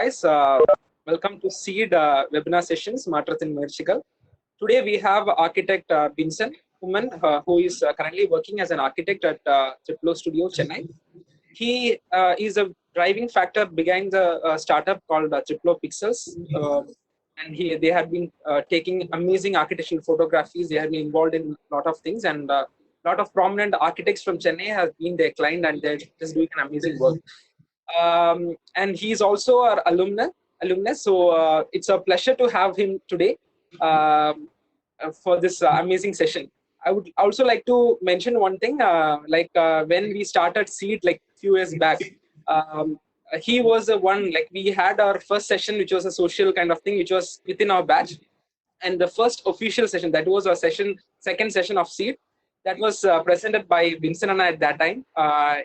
Guys, welcome to Seed webinar sessions, Matrathin Merchikal. Today we have architect Vincent Umman, who is currently working as an architect at Triplo Studio, Chennai. He is a driving factor behind the startup called Triplo Pixels. And they have been taking amazing architectural photographies. They have been involved in a lot of things, and a lot of prominent architects from Chennai have been their client, and they're just doing an amazing work. And he's also our alumnus. So it's a pleasure to have him today for this amazing session. I would also like to mention one thing. When we started Seed like a few years back, he was the one. Like we had our first session, which was a social kind of thing, which was within our batch, and the first official session, that was our second session of Seed, that was presented by Vincent Anna at that time.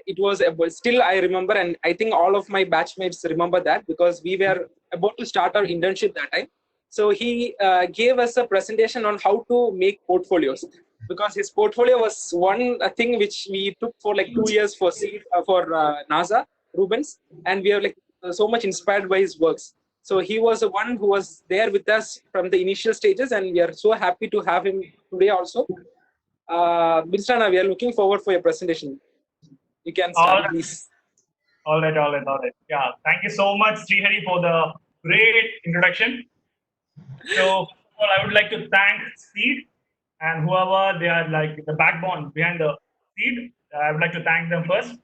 It was still I remember, and I think all of my batchmates remember that because we were about to start our internship that time. So he gave us a presentation on how to make portfolios, because his portfolio was one thing which we took for like 2 years for NASA Rubens, and we are like so much inspired by his works. So he was the one who was there with us from the initial stages, and we are so happy to have him today also. Binstana, we are looking forward for your presentation. You can All start, right, please. all right, all right, all right. Yeah, thank you so much, Srihari, for the great introduction. So, first of all, I would like to thank Seed and whoever they are like the backbone behind the Seed. I would like to thank them first.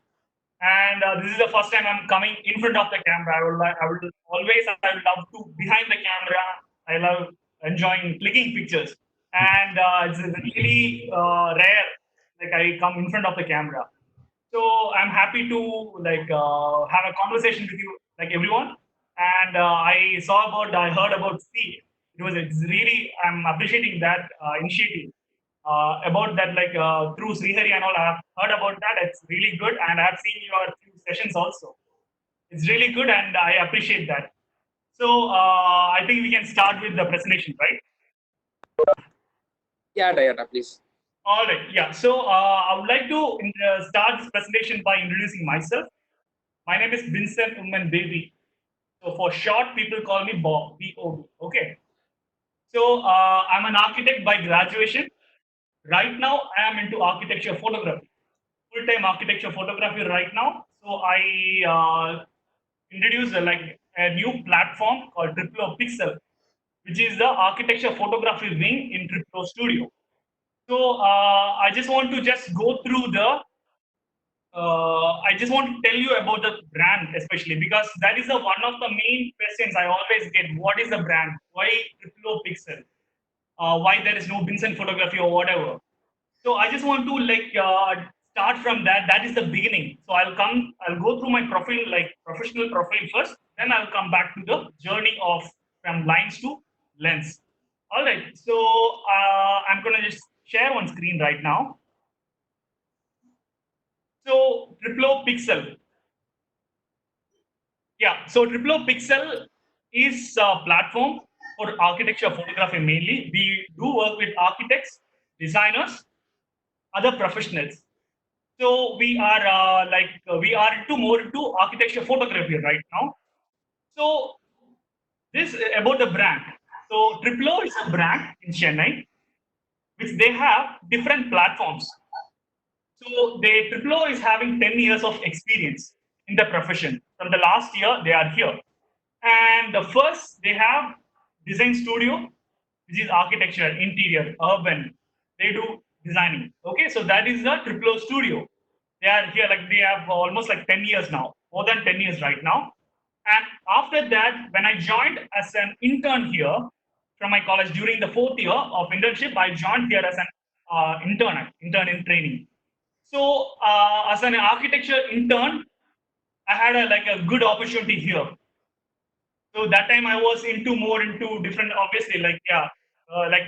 And this is the first time I'm coming in front of the camera. I would always, I would love to behind the camera. I love enjoying clicking pictures, and it's really rare. Like I come in front of the camera. So I'm happy to have a conversation with you, like everyone. And I heard about Seed. It's really, I'm appreciating that initiative about that, through Srihari and all. I've heard about that. It's really good, and I've seen your few sessions also. It's really good, and I appreciate that. So I think we can start with the presentation, right? Yeah, Diana, please. All right. Yeah. So I would like to start this presentation by introducing myself. My name is Vincent Umman Baby. So for short, people call me Bob, B-O-B. Okay. So I'm an architect by graduation. Right now, I am into architecture photography, full-time architecture photography right now. So I introduced a new platform called Triplo Pixel, which is the architecture photography wing in Triplo Studio. So I just want to just go through I just want to tell you about the brand, especially because that is one of the main questions I always get. What is the brand? Why Triplo Pixel? Why there is no Vincent photography or whatever? So I just want to start from that. That is the beginning. So I'll go through my profile, like professional profile first. Then I'll come back to the journey of from lines to lens. All right. So I'm gonna just share one screen right now. So Triplo Pixel. Yeah, so Triplo Pixel is a platform for architecture photography mainly. We do work with architects, designers, other professionals. So we are into more into architecture photography right now. So this about the brand. So Triplo is a brand in Chennai, which they have different platforms. So Triplo is having 10 years of experience in the profession. From the last year, they are here. And the first, they have design studio, which is architecture, interior, urban. They do designing. Okay, so that is the Triplo studio. They are here, like they have almost like 10 years now, more than 10 years right now. And after that, when I joined as an intern here from my college during the fourth year of internship, I joined here as an intern in training. So, as an architecture intern, I had a good opportunity here. So that time I was into more into different, obviously, like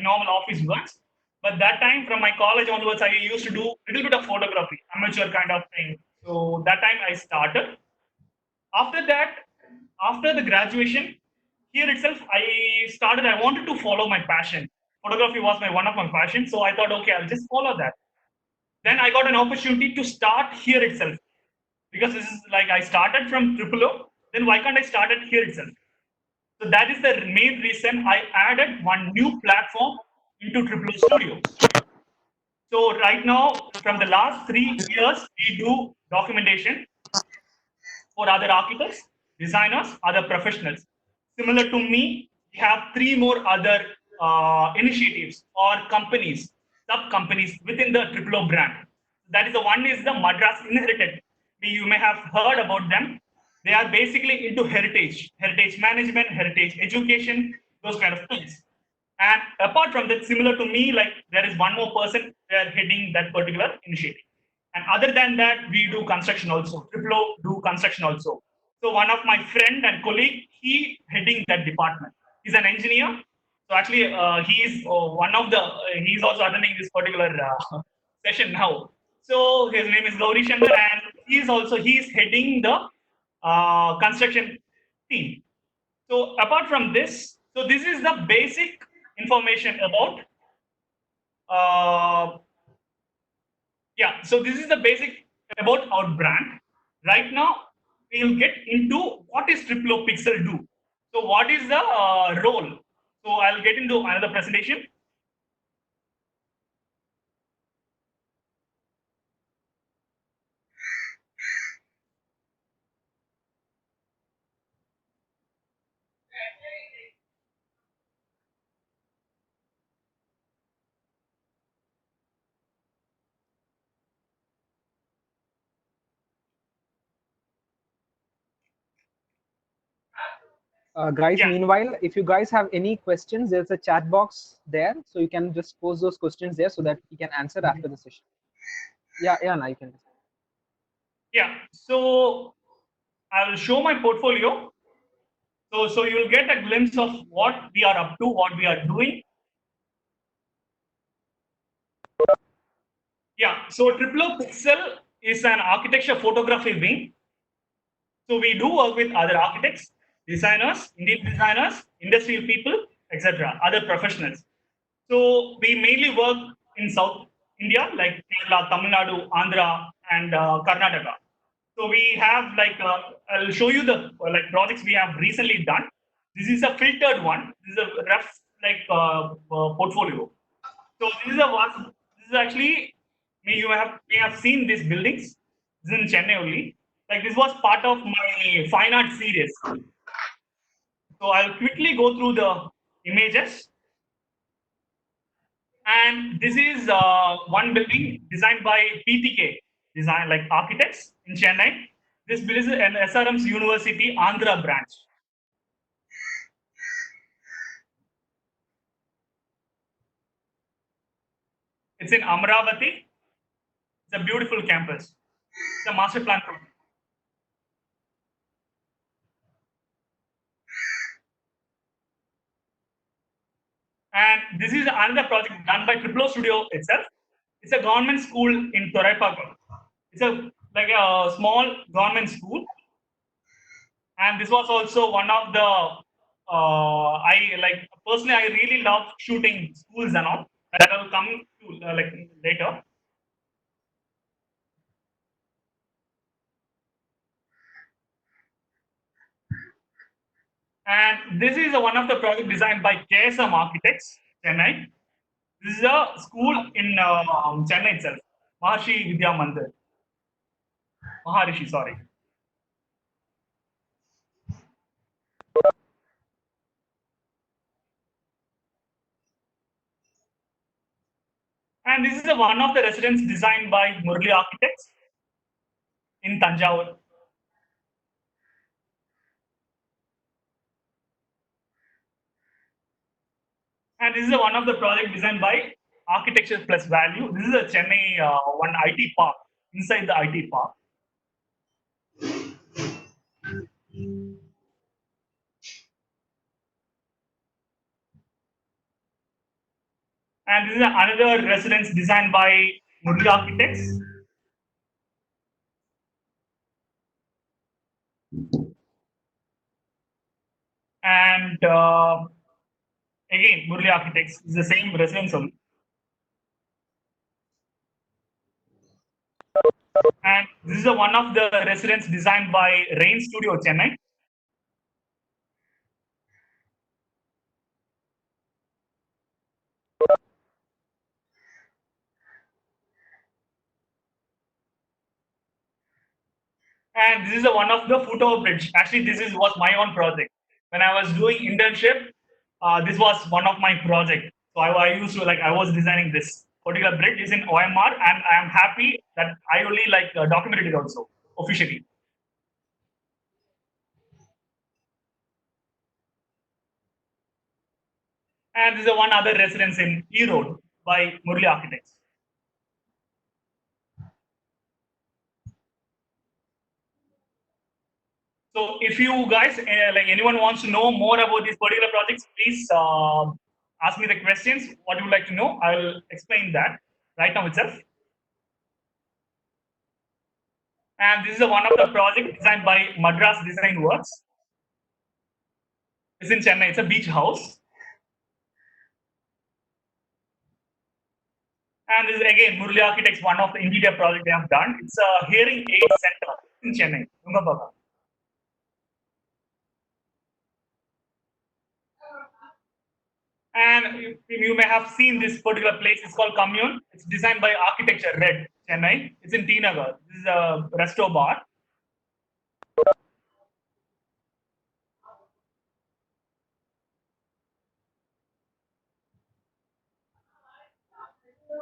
normal office works. But that time, from my college onwards, I used to do a little bit of photography, amateur kind of thing. So that time I started. After that, after the graduation, here itself, I wanted to follow my passion. Photography was one of my passions. So I thought, okay, I'll just follow that. Then I got an opportunity to start here itself because this is like I started from Tripolo. then why can't I start it here itself? So that is the main reason I added one new platform into Triplo Studio. So right now, from the last 3 years, we do documentation for other architects, designers, other professionals. Similar to me, we have three more other initiatives or companies, sub companies within the Triplo brand. That is the one is the Madras Inherited. You may have heard about them. They are basically into heritage management, heritage education, those kind of things. And apart from that, similar to me, like there is one more person they are heading that particular initiative. And other than that, we do construction also. Triplo do construction also. So one of my friend and colleague, he heading that department. He's an engineer. So actually, he is one of the. He's also attending this particular session now. So his name is Gauri Shankar, and he's heading the construction team. So apart from this, so this is the basic information about yeah, so this is the basic about our brand. Right now, we'll get into what is Triplo Pixel do. So what is the role? So I'll get into another presentation. Guys, Yeah, meanwhile, if you guys have any questions, there's a chat box there, so you can just post those questions there so that we can answer after the session. Yeah, now you can. yeah. So I will show my portfolio. So you will get a glimpse of what we are up to, what we are doing. Yeah, so Triplo Pixel is an architecture photography wing. So we do work with other architects, designers, Indian designers, industrial people, etc., other professionals. So we mainly work in South India, like Kerala, Tamil Nadu, Andhra, and Karnataka. So we have like I'll show you the like projects we have recently done. This is a filtered one. This is a rough like portfolio. So this is a one. This is actually may have seen these buildings. This is in Chennai only. Like this was part of my fine art series. So I'll quickly go through the images. And this is one building designed by PTK, design like architects in Chennai. This building is an SRM's University Andhra branch. It's in Amravati. It's a beautiful campus. It's a master plan project. And this is another project done by Triplo Studio itself. It's a government school in Toraipakkam. It's a like a small government school, and this was also one of the I like personally I really love shooting schools and all. That I will come to like later. And this is one of the project designed by KSM Architects, Chennai. This is a school in Chennai itself, Maharshi Vidya Mandir. Maharishi, sorry. And this is one of the residents designed by Murli Architects in Tanjavur. And this is one of the project designed by Architecture Plus Value. This is a Chennai one IT park, inside the IT park. And this is another residence designed by Murli Architects. And again, Murli Architects is the same residence only. And this is one of the residents designed by Rain Studio Chennai. And this is one of the foot bridge. Actually, was my own project. When I was doing internship, this was one of my project. So I used to I was designing this particular bridge is in OMR, and I am happy that I only documented it also officially. And this is one other residence in E Road by Murli Architects. So if you guys anyone wants to know more about these particular projects, please ask me the questions. What you would like to know, I will explain that right now itself. And this is one of the project designed by Madras Design Works. It's in Chennai. It's a beach house. And this is again Murli Architects, one of the interior project they have done. It's a hearing aid center in Chennai, Nungambakam. And you may have seen this particular place. It's called Commune. It's designed by Architecture Red, Chennai. It's in T Nagar. This is a resto bar.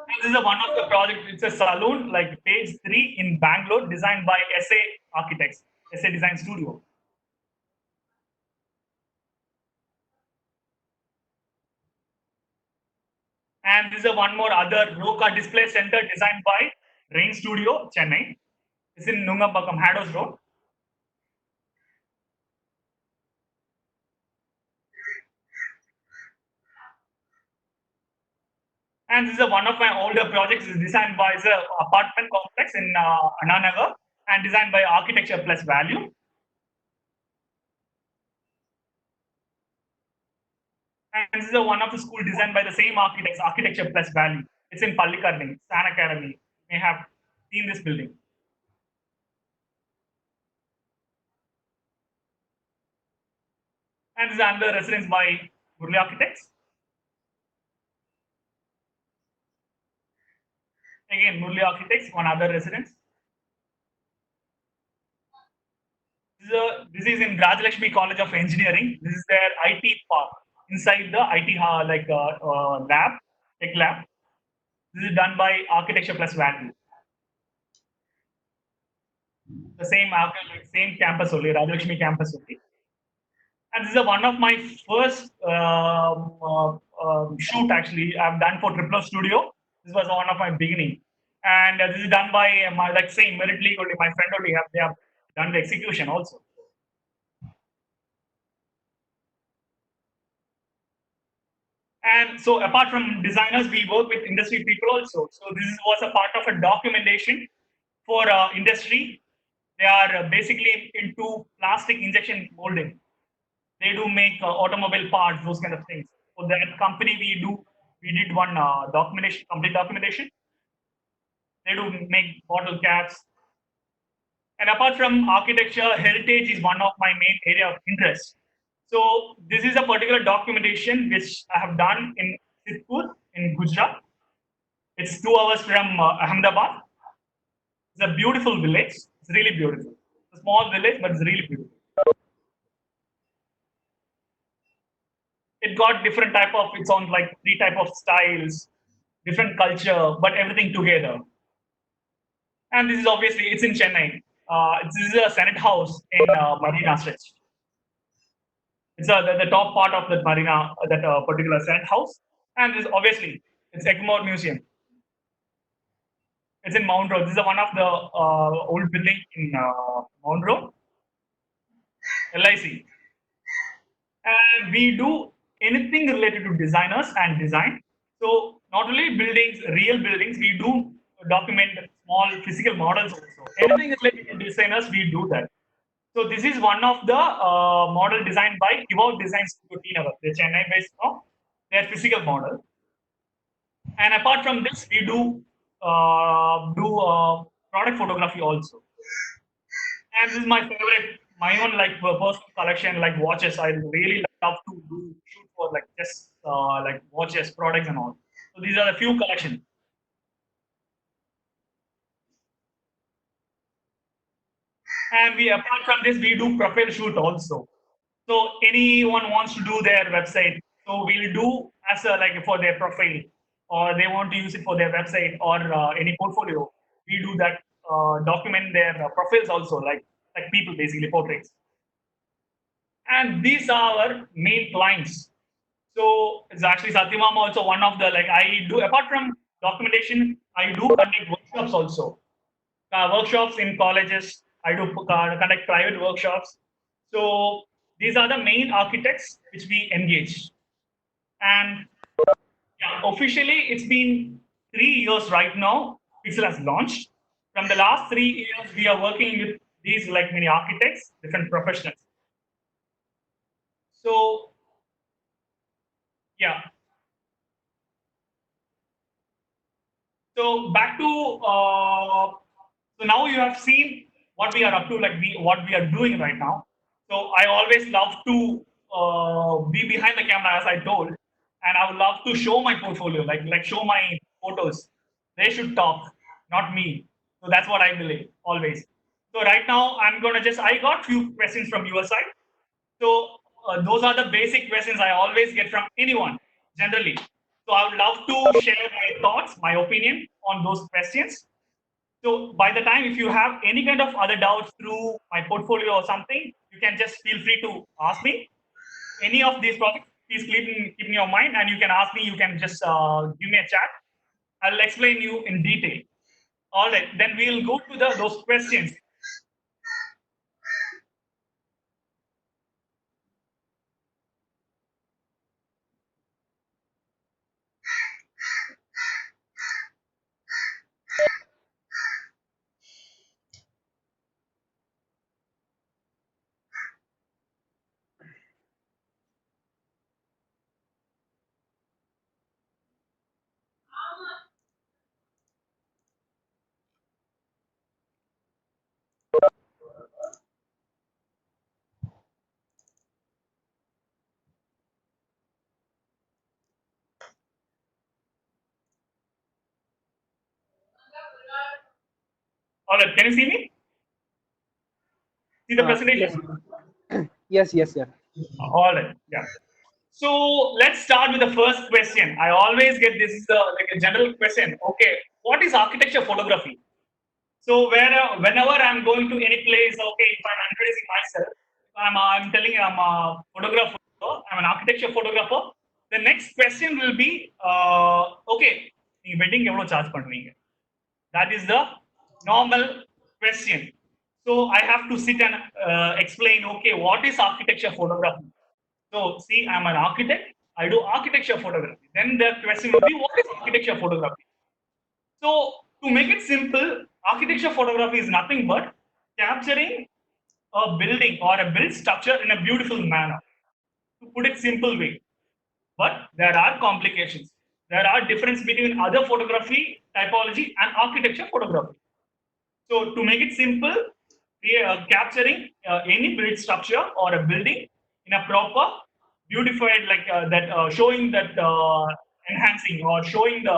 And this is one of the projects. It's a saloon, like page 3 in Bangalore, designed by SA Architects, SA Design Studio. And this is one more other Roca Display Center designed by Rain Studio, Chennai. It's in Nungambakam, Hados Road. And this is one of my older projects. It's designed by the apartment complex in Anna Nagar and designed by Architecture Plus Value. And this is one of the school designed by the same architects, Architecture Plus Value. It's in Pallikarni, Stan Academy. You may have seen this building. And this is under residence by Murli Architects. Again, Murli Architects, one other residence. This is in Rajalakshmi College of Engineering. This is their IT park inside the IT lab, tech lab. This is done by Architecture Plus Value. The same campus only, Rajalakshmi campus only. And this is one of my first shoot actually I've done for Triplo Studio. This was one of my beginning, and this is done by my same Merit League only. My friend only they have done the execution also. And so apart from designers, we work with industry people also. So this was a part of a documentation for industry. They are basically into plastic injection molding. They do make automobile parts, those kind of things. For that company, we did one documentation, complete documentation. They do make bottle caps. And apart from architecture, heritage is one of my main area of interest. So this is a particular documentation which I have done in Sitpur in Gujarat. It's 2 hours from Ahmedabad. It's a beautiful village. It's really beautiful. It's a small village, but it's really beautiful. It got different type of its own three type of styles, different culture, but everything together. And this is obviously it's in Chennai. This is a Senate House in Marina Stretch. It's the top part of that Marina, that particular Senate House, and this obviously it's Egmore Museum. It's in Mount Road. This is one of the old building in Mount Road, LIC. And we do anything related to designers and design. So not only buildings, real buildings, we do document small physical models also. Anything related to designers, we do that. So this is one of the model designed by Evolve Design Studio T-Nagar, the Chennai based now, their physical model. And apart from this, we do product photography also. And this is my favorite, my own personal collection, like watches. I really love to do shoot for just watches, products, and all. So these are the few collections. And we, apart from this, we do profile shoot also. So anyone wants to do their website, so we'll do as a like for their profile, or they want to use it for their website or any portfolio. We do that, document their profiles also, like people basically portraits. And these are our main clients. So it's actually Satyamama also one of the like I do apart from documentation, I do conduct workshops also. Workshops in colleges. I do conduct private workshops. So these are the main architects which we engage. And yeah, officially, it's been 3 years right now. Pixel has launched. From the last 3 years, we are working with these like many architects, different professionals. So yeah, so back to so now you have seen what we are up to, like what we are doing right now. So I always love to be behind the camera, as I told, and I would love to show my portfolio, like show my photos. They should talk, not me. So that's what I believe always. So right now I'm gonna just I got few questions from your side. So those are the basic questions I always get from anyone generally. So I would love to share my thoughts, my opinion on those questions. So by the time, if you have any kind of other doubts through my portfolio or something, you can just feel free to ask me. Any of these projects, please keep in your mind, and you can ask me. You can just give me a chat. I'll explain you in detail. All right, then we'll go to those questions. All right, can you see me? See the Yes. presentation? Yes, yes, sir. All right, yeah. So let's start with the first question. I always get this is like a general question. Okay, what is architecture photography? So whenever I'm going to any place, okay, if I'm introducing myself, I'm telling I'm a photographer, I'm an architecture photographer. The next question will be, okay, நீங்க wedding எவ்வளவு charge பண்றீங்க? That is the normal question. So I have to sit and explain, okay, what is architecture photography? So see, I'm an architect. I do architecture photography. Then the question will be, what is architecture photography? So to make it simple, architecture photography is nothing but capturing a building or a built structure in a beautiful manner. To put it simple way, but there are complications. There are difference between other photography typology and architecture photography. So to make it simple, we are capturing any built structure or a building in a proper, beautified like that, showing that enhancing or showing the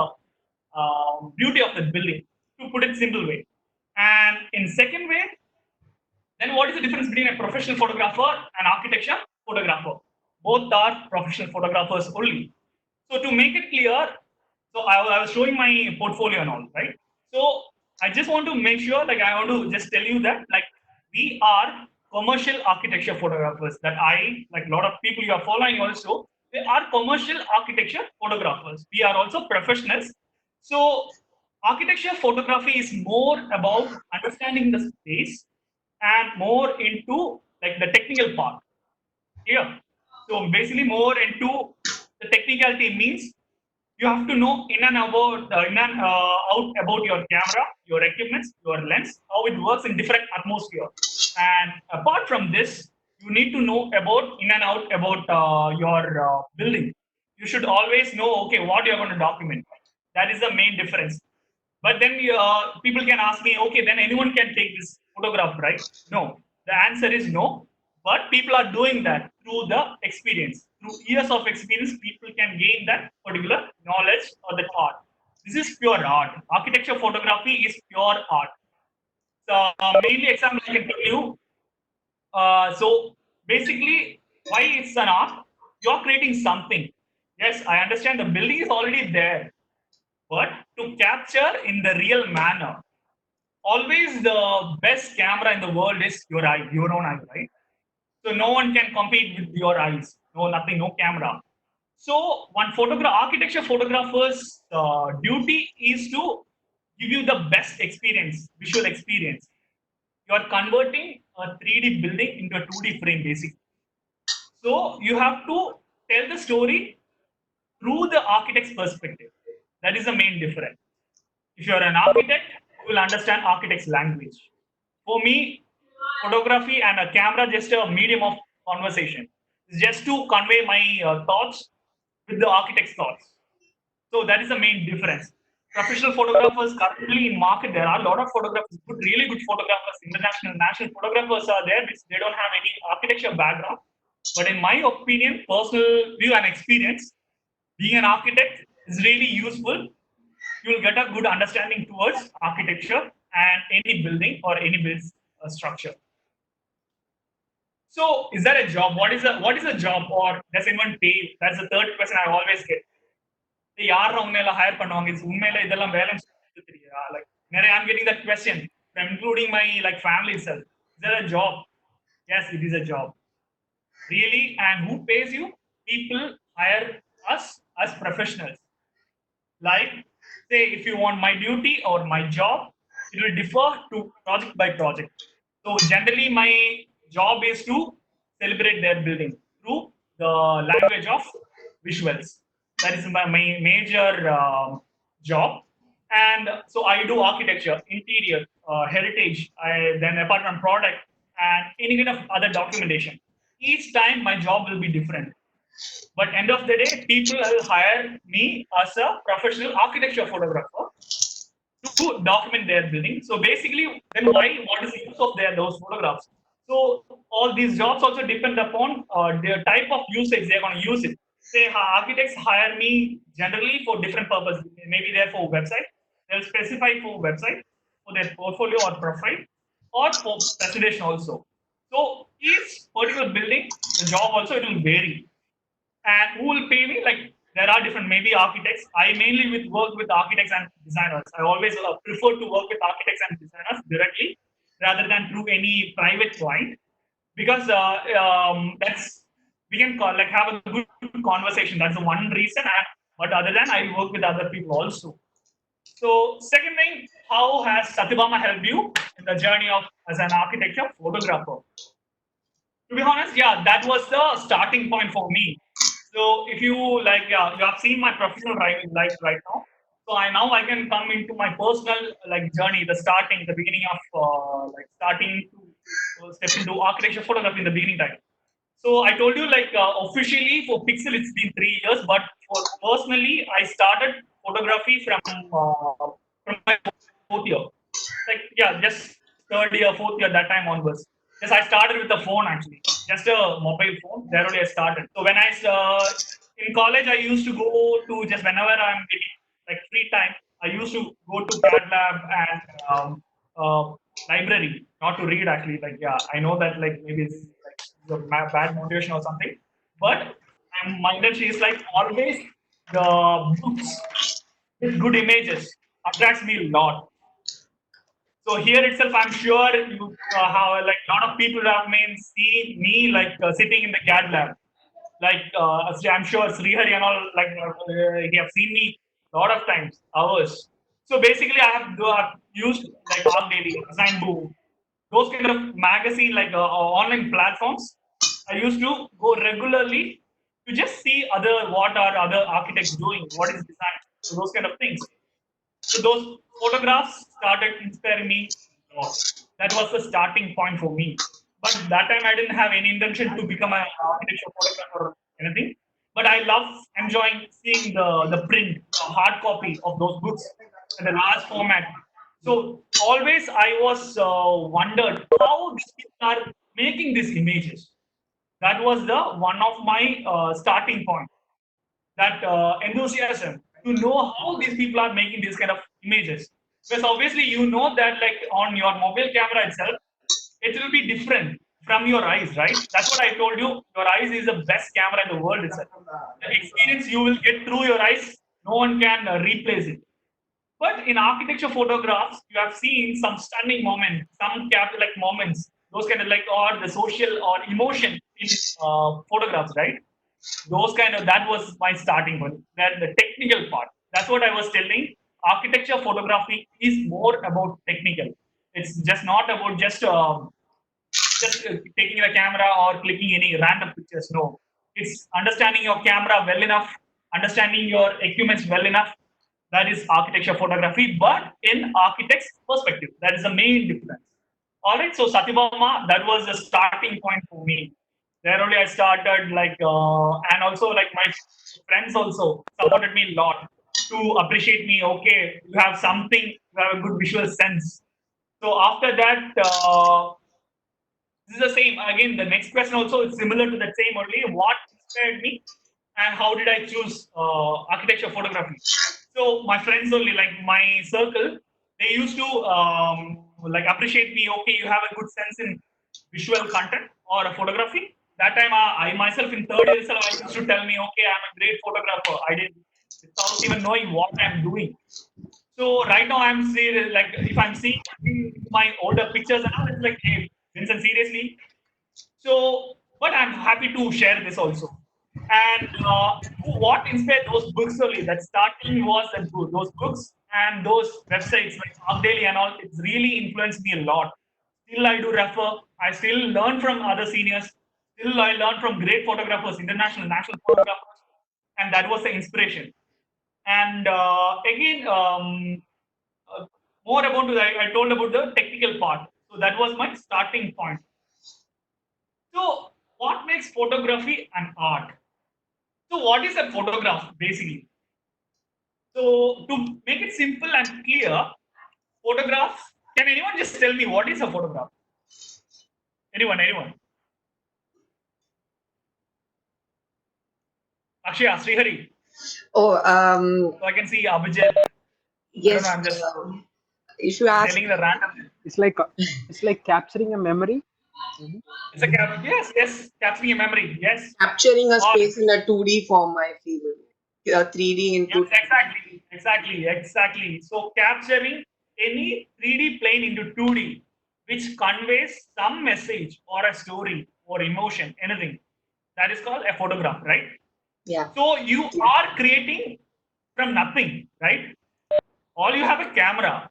beauty of the building. To put it simple way, and in second way, then what is the difference between a professional photographer and architecture photographer? Both are professional photographers only. So to make it clear, so I was showing my portfolio and all, right? So I just want to make sure, like I want to just tell you that, like we are commercial architecture photographers. That I like a lot of people you are following also. They are commercial architecture photographers. We are also professionals. So architecture photography is more about understanding the space and more into like the technical part. Clear? So basically, more into the technicality means you have to know in and out about your camera, your equipments, your lens, how it works in different atmosphere. And apart from this, you need to know about in and out about your building. You should always know, okay, what you're going to document. That is the main difference. But then people can ask me, okay, then anyone can take this photograph, right? No, the answer is no. But people are doing that through the experience. Through years of experience, people can gain that particular knowledge or that art. This is pure art. Architecture photography is pure art. So mainly example I can tell you. So basically, why it's an art? You're creating something. Yes, I understand the building is already there, but to capture in the real manner, always the best camera in the world is your eye, your own eye, right? So no one can compete with your eyes. No, nothing, no camera. So one architecture photographer's duty is to give you the best experience, visual experience. You are converting a 3D building into a 2D frame, basically. So you have to tell the story through the architect's perspective. That is the main difference. If you are an architect, you will understand architect's language. For me, photography and a camera just a medium of conversation. It's just to convey my thoughts with the architect's thoughts. So that is the main difference. Professional photographers currently in market, there are a lot of photographers, really good photographers, international, national photographers are there, which they don't have any architecture background. But in my opinion, personal view and experience, being an architect is really useful. You will get a good understanding towards architecture and any building or any build structure. So, is that a job? What is a job, or does anyone pay? That's the third question I always get. யார் உன்னை எல்லாம் higher பண்ணுவாங்க இது உண்மையில இதெல்லாம் வேலை தெரியா like I'm getting that question from including my like family itself. Is that a job? Yes, it is a job. Really, and who pays you? People hire us as professionals. Like, say, if you want my duty or my job, it will differ to project by project. So generally, my job is to celebrate their building through the language of visuals. That is my major job. And so I do architecture, interior, heritage, then apartment product, and any kind of other documentation. Each time my job will be different. But end of the day, people will hire me as a professional architecture photographer to document their building. So basically, then why? What is the use of those photographs? So all these jobs also depend upon the type of usage they're going to use it. Say architects hire me generally for different purposes. Maybe they're for website. They'll specify for website, for their portfolio or profile, or for presentation also. So each particular building, the job also it will vary. And who will pay me? Like there are different maybe architects. I mainly work with architects and designers. I always prefer to work with architects and designers directly rather than through any private client because that's we can call like have a good conversation. That's the one reason. And but other than I work with other people also. So second thing, how has Satyabama helped you in the journey of as an architecture photographer? To be honest, yeah, that was the starting point for me. So if you like, you have seen my professional driving life right now. So I can come into my personal like journey, the beginning of like starting to step into architecture photography in the beginning time. So I told you like officially for Pixel it's been 3 years, but for personally I started photography from my fourth year. Like yeah, just third year, fourth year that time onwards. Yes, I started with a phone actually, just a mobile phone. There only I started. So when I in college, I used to go to just whenever I'm getting like free time, I used to go to CAD lab and library, not to read actually. Like yeah, I know that like maybe it's like a bad motivation or something, but my intention is like always the books with good images attracts me a lot. So here itself, I'm sure you have like a lot of people have been see me like sitting in the CAD lab. Like I'm sure Srihari and all like he have seen me a lot of times, hours. So basically, I've used like ArcDaily, Design Boom, those kind of magazine like online platforms. I used to go regularly to just see what are other architects doing, what is design, so those kind of things. So those photographs started inspiring me a lot. That was the starting point for me. But that time I didn't have any intention to become an architecture photographer or anything. But I love enjoying seeing the print, the hard copy of those books in the large format. So always I was wondered how these people are making these images. That was the one of my starting point. That enthusiasm to know how these people are making these kind of images. Because obviously you know that like on your mobile camera itself, it will be different from your eyes, right? That's what I told you. Your eyes is the best camera in the world itself. The experience you will get through your eyes, no one can replace it. But in architecture photographs, you have seen some stunning moments, some like moments, those kind of like or the social or emotion in photographs, right? Those kind of that was my starting point. That the technical part. That's what I was telling. Architecture photography is more about technical. It's just not about just taking the camera or clicking any random pictures. No, it's understanding your camera well enough, understanding your equipments well enough. That is architecture photography, but in architect's perspective. That is the main difference. All right, so Satyabama, that was the starting point for me. There only I started and also like my friends also supported me a lot to appreciate me. Okay, you have something, you have a good visual sense. So after that, this is the same. Again, the next question also is similar to that same only. What inspired me and how did I choose architecture photography? So my friends only, like my circle, they used to like appreciate me. Okay, you have a good sense in visual content or a photography. That time, I myself in third year, itself, I used to tell me, okay, I'm a great photographer. I did without even knowing what I'm doing. So right now I'm saying like if I'm seeing my older pictures and all, it's like, hey, Vincent, seriously. So, but I'm happy to share this also. And what inspired those books only? That starting was that those books and those websites like Updaily and all. It's really influenced me a lot. Still, I do refer. I still learn from other seniors. Still, I learn from great photographers, international, national photographers, and that was the inspiration. And again, more about I told about the technical part. So that was my starting point. So what makes photography an art? So what is a photograph basically? So to make it simple and clear, photograph. Can anyone just tell me what is a photograph? Anyone? Anyone? Akshaya, Srihari. Oh, So I can see Abhijit. I don't know. yes. I'm just If you ask, telling the random. It's like capturing a memory. It's a yes, yes, capturing a memory. Yes. capturing a Or space in a 2D form, I feel. 3D yes, into exactly. So capturing any 3D plane into 2D, which conveys some message or a story or emotion, anything. That is called a photograph, right? yeah, So you are creating from nothing, right? All you have a camera.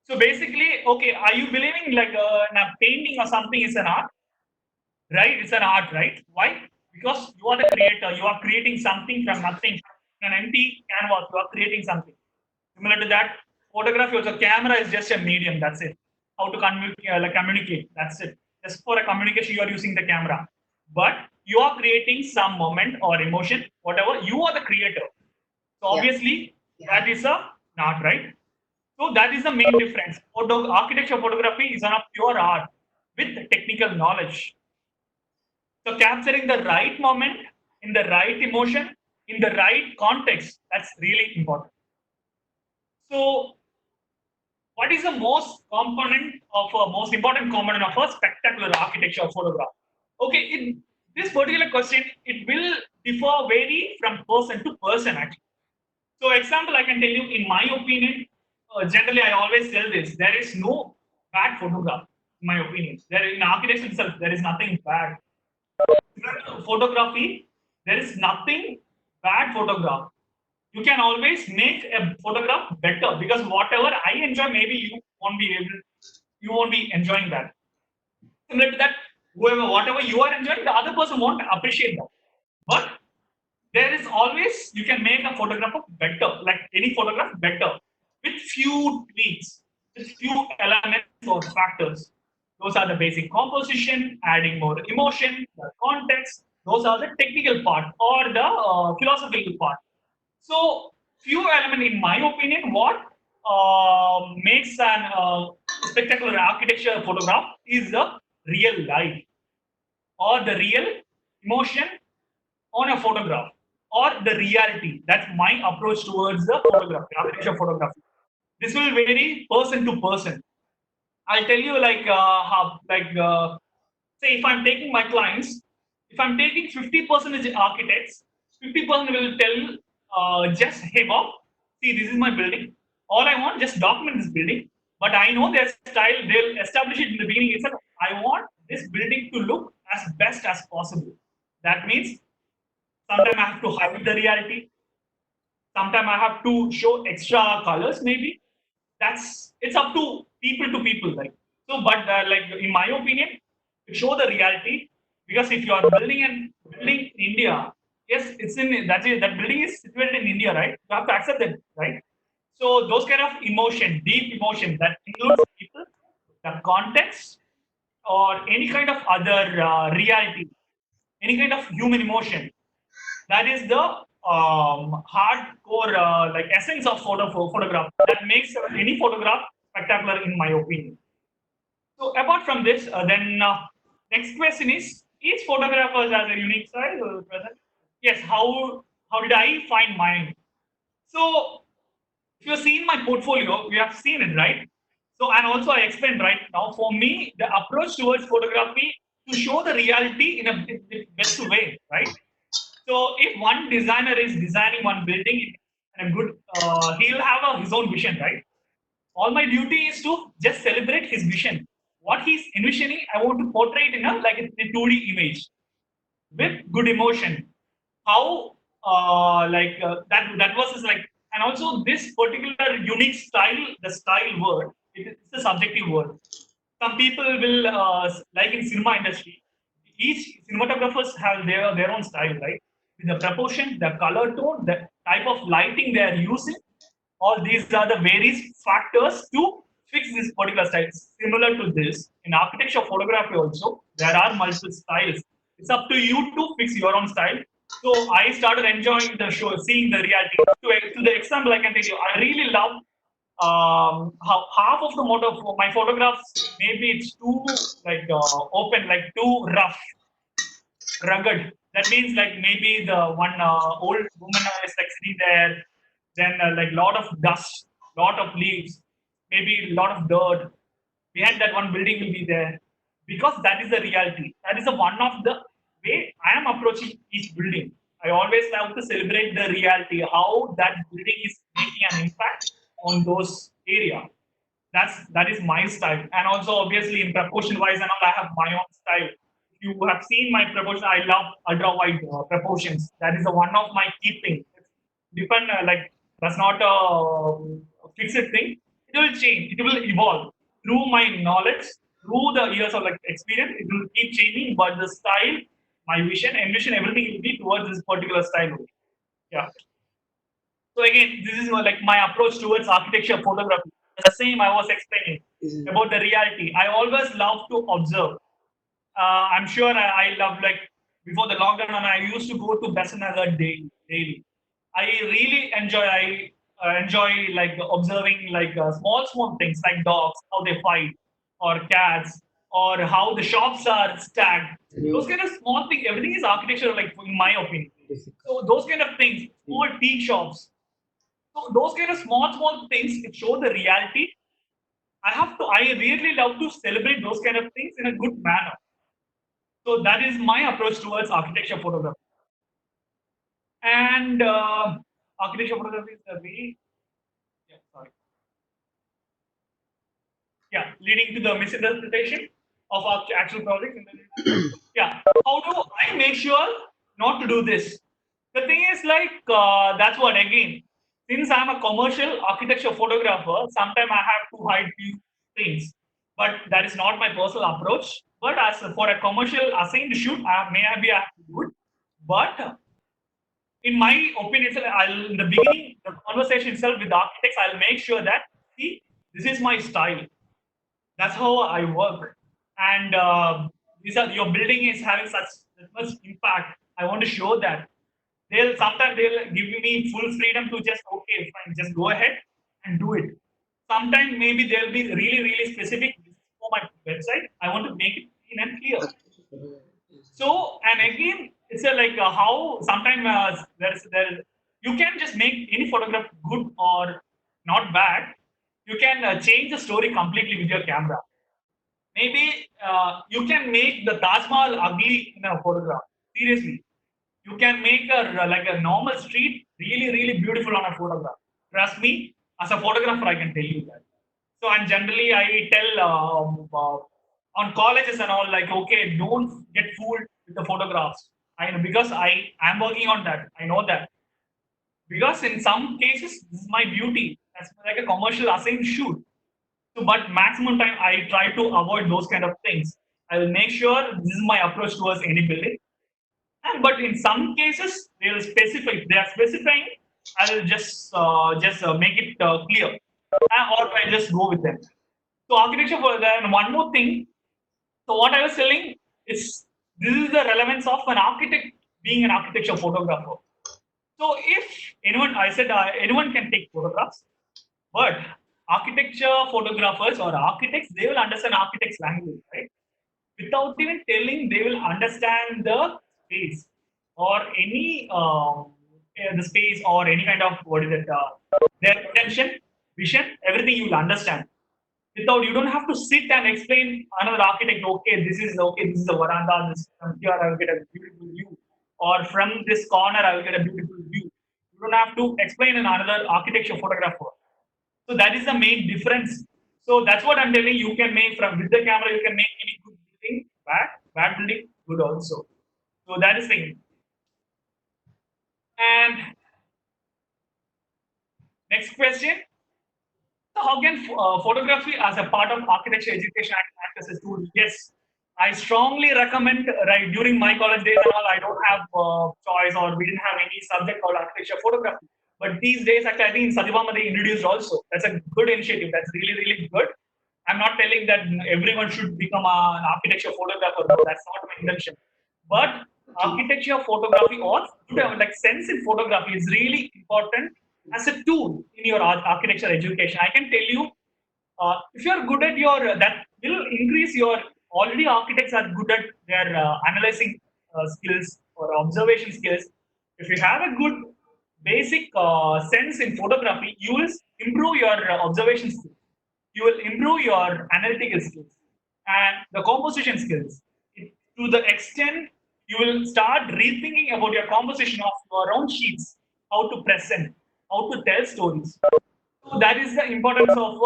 So basically, okay, are you believing like in a painting or something is an art? Right? It's an art, right? Why? Because you are the creator. You are creating something from nothing, an empty canvas. You are creating something. Similar to that, photography also. Camera is just a medium. That's it. How to communicate. That's it. Just for a communication, you are using the camera. But you are creating some moment or emotion, whatever. You are the creator. So yeah, obviously, yeah, that is a art, right? So that is the main difference. Architecture photography is a pure art with technical knowledge. So capturing the right moment in the right emotion in the right context, that's really important. So what is the most important component of a spectacular architecture photograph? Okay, in this particular question, it will differ vary from person to person actually. So example, I can tell you in my opinion, generally I always tell this, there is no bad photograph in my opinion. There in architecture itself, there is nothing bad photography, there is nothing bad photograph. You can always make a photograph better because whatever I enjoy, maybe you won't be enjoying that. Similar to that, whatever you are enjoying, the other person won't appreciate that. But there is always you can make a photograph better, like any photograph better, with few tweaks, with few elements or factors. Those are the basic composition, adding more emotion, the context. Those are the technical part or the philosophical part. So, few element, in my opinion, what makes an spectacular architecture photograph is the real life or the real emotion on a photograph or the reality. That's my approach towards the photography, architecture photography. This will vary person to person. I'll tell you say if I'm taking my clients, if I'm taking 50% architects, 50% will tell just, hey Bob, see, this is my building. All I want, just document this building. But I know their style, they'll establish it in the beginning itself. I want this building to look as best as possible. That means sometimes I have to hide the reality. Sometimes I have to show extra colors, maybe. That's it's up to people, like. So, but like in my opinion, to show the reality, because if you are building in India, yes, it's in that building is situated in India, right? You have to accept that, right? So those kind of emotion, deep emotion, that includes people, the context, or any kind of other reality, any kind of human emotion. That is the hardcore like essence of photograph that makes any photograph spectacular, in my opinion. So apart from this, then next question is: each photographer has a unique style. Present? Yes. How did I find mine? So if you've seen my portfolio, you have seen it, right? So, and also I explained right now. For me, the approach towards photography to show the reality in a best way, right? So if one designer is designing one building in a good, he'll have his own vision, right? All my duty is to just celebrate his vision. What he's envisioning, I want to portray it in a 2D image with good emotion. How that was like, and also this particular unique style, the style word, it's a subjective word. Some people will like in cinema industry, each cinematographers have their own style, right? With the proportion, the color tone, the type of lighting they are using, all these are the various factors to fix this particular style. Similar to this, in architecture photography also, there are multiple styles. It's up to you to fix your own style. So I started enjoying the show, seeing the reality. To the example, I can tell you, I really love how half of the my photographs, maybe it's too like open, like too rough, rugged. That means like maybe the one old woman is like sitting there, then like lot of dust, lot of leaves, maybe lot of dirt. Behind that one building will be there, because that is the reality. That is the one of the way I am approaching each building. I always love to celebrate the reality, how that building is making an impact on those area. That is my style, and also obviously in proportion wise and all, I have my own style. If you have seen my proportion, I love ultra wide proportions. That is the one of my key things. Depend like that's not a fixed thing. It will change. It will evolve through my knowledge, through the years of like experience. It will keep changing, but the style, my vision, ambition, everything will be towards this particular style only. Yeah. So again, this is like my approach towards architecture photography. The same I was explaining about the reality. I always love to observe. I'm sure I love like before the lockdown, and I used to go to Besant Nagar daily. I really enjoy like observing like small things like dogs, how they fight, or cats, or how the shops are stacked. Those kind of small things. Everything is architecture, like in my opinion. So those kind of things, small tea shops. So those kind of small things, it show the reality. I really love to celebrate those kind of things in a good manner. So that is my approach towards architecture photography. And architecture photography is the way, yeah, sorry, yeah, leading to the misinterpretation of our actual projects. Yeah, how do I make sure not to do this? The thing is like that's what again. Since I'm a commercial architecture photographer, sometimes I have to hide few things, but that is not my personal approach. But as for a commercial assigned shoot, maybe I have to do it. But in my opinion, I'll in the beginning, the conversation itself with the architects, I'll make sure that see, this is my style. That's how I work. And these are your building is having such that much impact. I want to show that. They'll give me full freedom to just okay, fine, just go ahead and do it. Sometimes maybe they'll be really specific. This is for my website. I want to make it clean and clear. So, and again, it's a like how sometimes there you can just make any photograph good or not bad. You can change the story completely with your camera. Maybe you can make the Taj Mahal ugly in a photograph. Seriously, you can make like a normal street really beautiful on a photograph. Trust me, as a photographer, I can tell you that. So, and generally, I tell on colleges and all, like, okay, don't get fooled with the photographs. I know because I am working on that. I know that because in some cases, this is my duty. That's like a commercial assigned shoot. So, but maximum time I try to avoid those kind of things. I will make sure this is my approach towards any building. And but in some cases they will specify. They are specifying. I will just make it clear, or I just go with them. So architecture for that. And one more thing. So what I was telling is this is the relevance of an architect being an architecture photographer. So if anyone, I said anyone can take photographs, but architecture photographers or architects, they will understand architects' language, right? Without even telling, they will understand the space or any the space or any kind of what is it, their intention, vision, everything you will understand. Without you don't have to sit and explain another architect. Okay, this is a veranda. This from here I will get a beautiful view, or from this corner I will get a beautiful view. You don't have to explain another architecture photographer. So that is the main difference. So that's what I'm telling you. You can make from with the camera, you can make any good building bad building good also. So that is thing. And next question. So how can photography as a part of architecture education act as a tool? Yes, I strongly recommend. Right during my college days and all, I don't have choice or we didn't have any subject called architecture photography. But these days, actually, I think in Satyabama they introduced also. That's a good initiative. That's really good. I'm not telling that everyone should become an architecture photographer. No, that's not my intention. But Okay. architecture photography or like sense in photography is really important as a tool in your architecture education. I can tell you, if you are good at your that will increase your already architects are good at their analyzing skills or observation skills. If you have a good basic sense in photography, you will improve your observation skills. You will improve your analytical skills and the composition skills. To the extent you will start rethinking about your composition of your own sheets, how to present, how to tell stories. So that is the importance of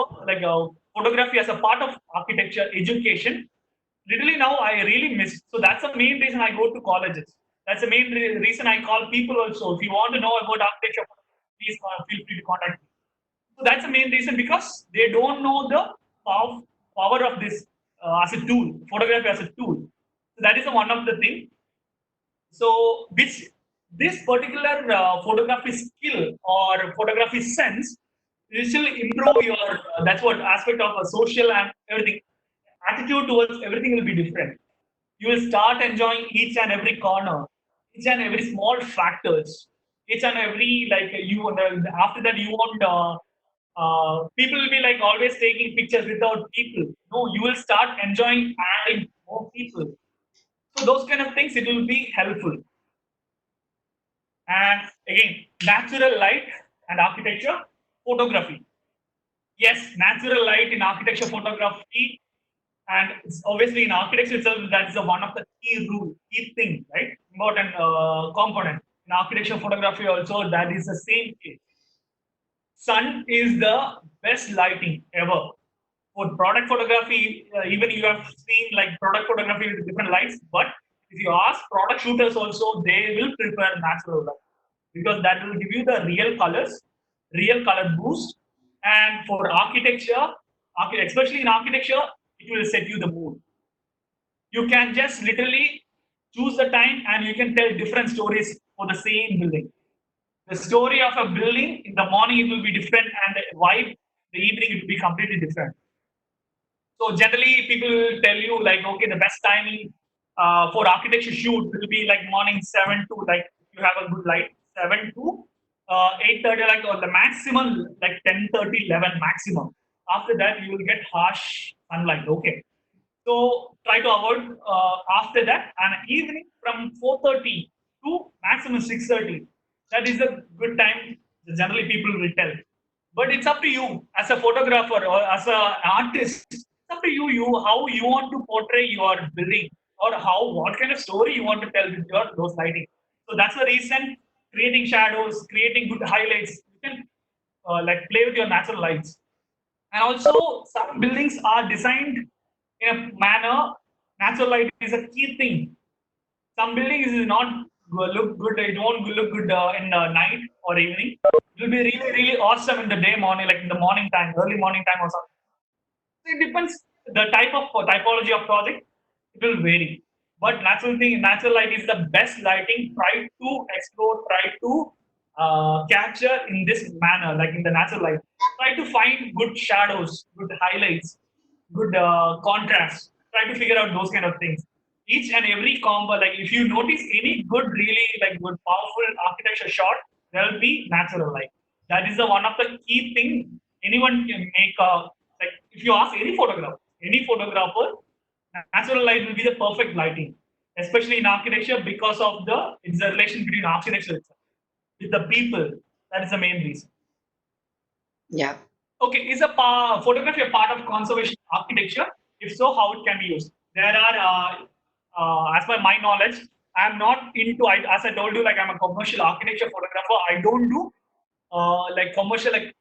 photography as a part of architecture education. Literally now I really miss. So that's the main reason I go to colleges. That's the main reason I call people also. If you want to know about architecture, please feel free to contact me. So that's the main reason because they don't know the power of this as a tool, photography as a tool. So that is one of the thing. So which this particular photography skill or photography sense will improve your. That's what aspect of a social and everything attitude towards everything will be different. You will start enjoying each and every corner, each and every small factors, each and every like you. After that, you won't. People will be like always taking pictures without people. No, you will start enjoying adding more people. So those kind of things it will be helpful. And again, natural light and architecture photography. Yes, natural light in architecture photography, and it's obviously in architecture itself, that is one of the key rule, key thing, right? Important component. In architecture photography also, that is the same case. Sun is the best lighting ever. For product photography, even you have seen like product photography with different lights, but if you ask product shooters also, they will prefer natural light because that will give you the real colors, real color boost. And for architecture, especially in architecture, it will set you the mood. You can just literally choose the time and you can tell different stories for the same building. The story of a building in the morning it will be different, and the vibe the evening it will be completely different. So generally, people will tell you like, okay, the best timing for architecture shoot will be like morning 7 to like you have a good light 7 to 8:30, like or the maximum like 10:30, 11 maximum. After that, you will get harsh sunlight. Okay, so try to avoid after that, and evening from 4:30 to maximum 6:30. That is a good time. Generally, people will tell. But it's up to you as a photographer or as an artist. It's up to you how you want to portray your building, or what kind of story you want to tell with your those lighting. So that's the reason, creating shadows, creating good highlights. You can like play with your natural lights. And also, some buildings are designed in a manner. Natural light is a key thing. Some buildings is not look good. It won't look good in the night or evening. It will be really, really awesome in the day morning, like in the morning time, early morning time or something. So it depends the type of typology of project. It will vary. But natural light is the best lighting. Try to explore. Try to capture in this manner, like in the natural light. Try to find good shadows, good highlights, good contrast. Try to figure out those kind of things. Each and every combo, like if you notice any good, really like good, powerful architecture shot, there will be natural light. That is the one of the key thing anyone can make. Like if you ask any photographer, natural light will be the perfect lighting, especially in architecture because of it's the relation between architecture itself with the people. That is the main reason. Yeah. Okay, is photography a part of conservation architecture? If so, how it can be used? There are, as per my knowledge, I'm not into. As I told you, like I'm a commercial architecture photographer. I don't do like commercial, like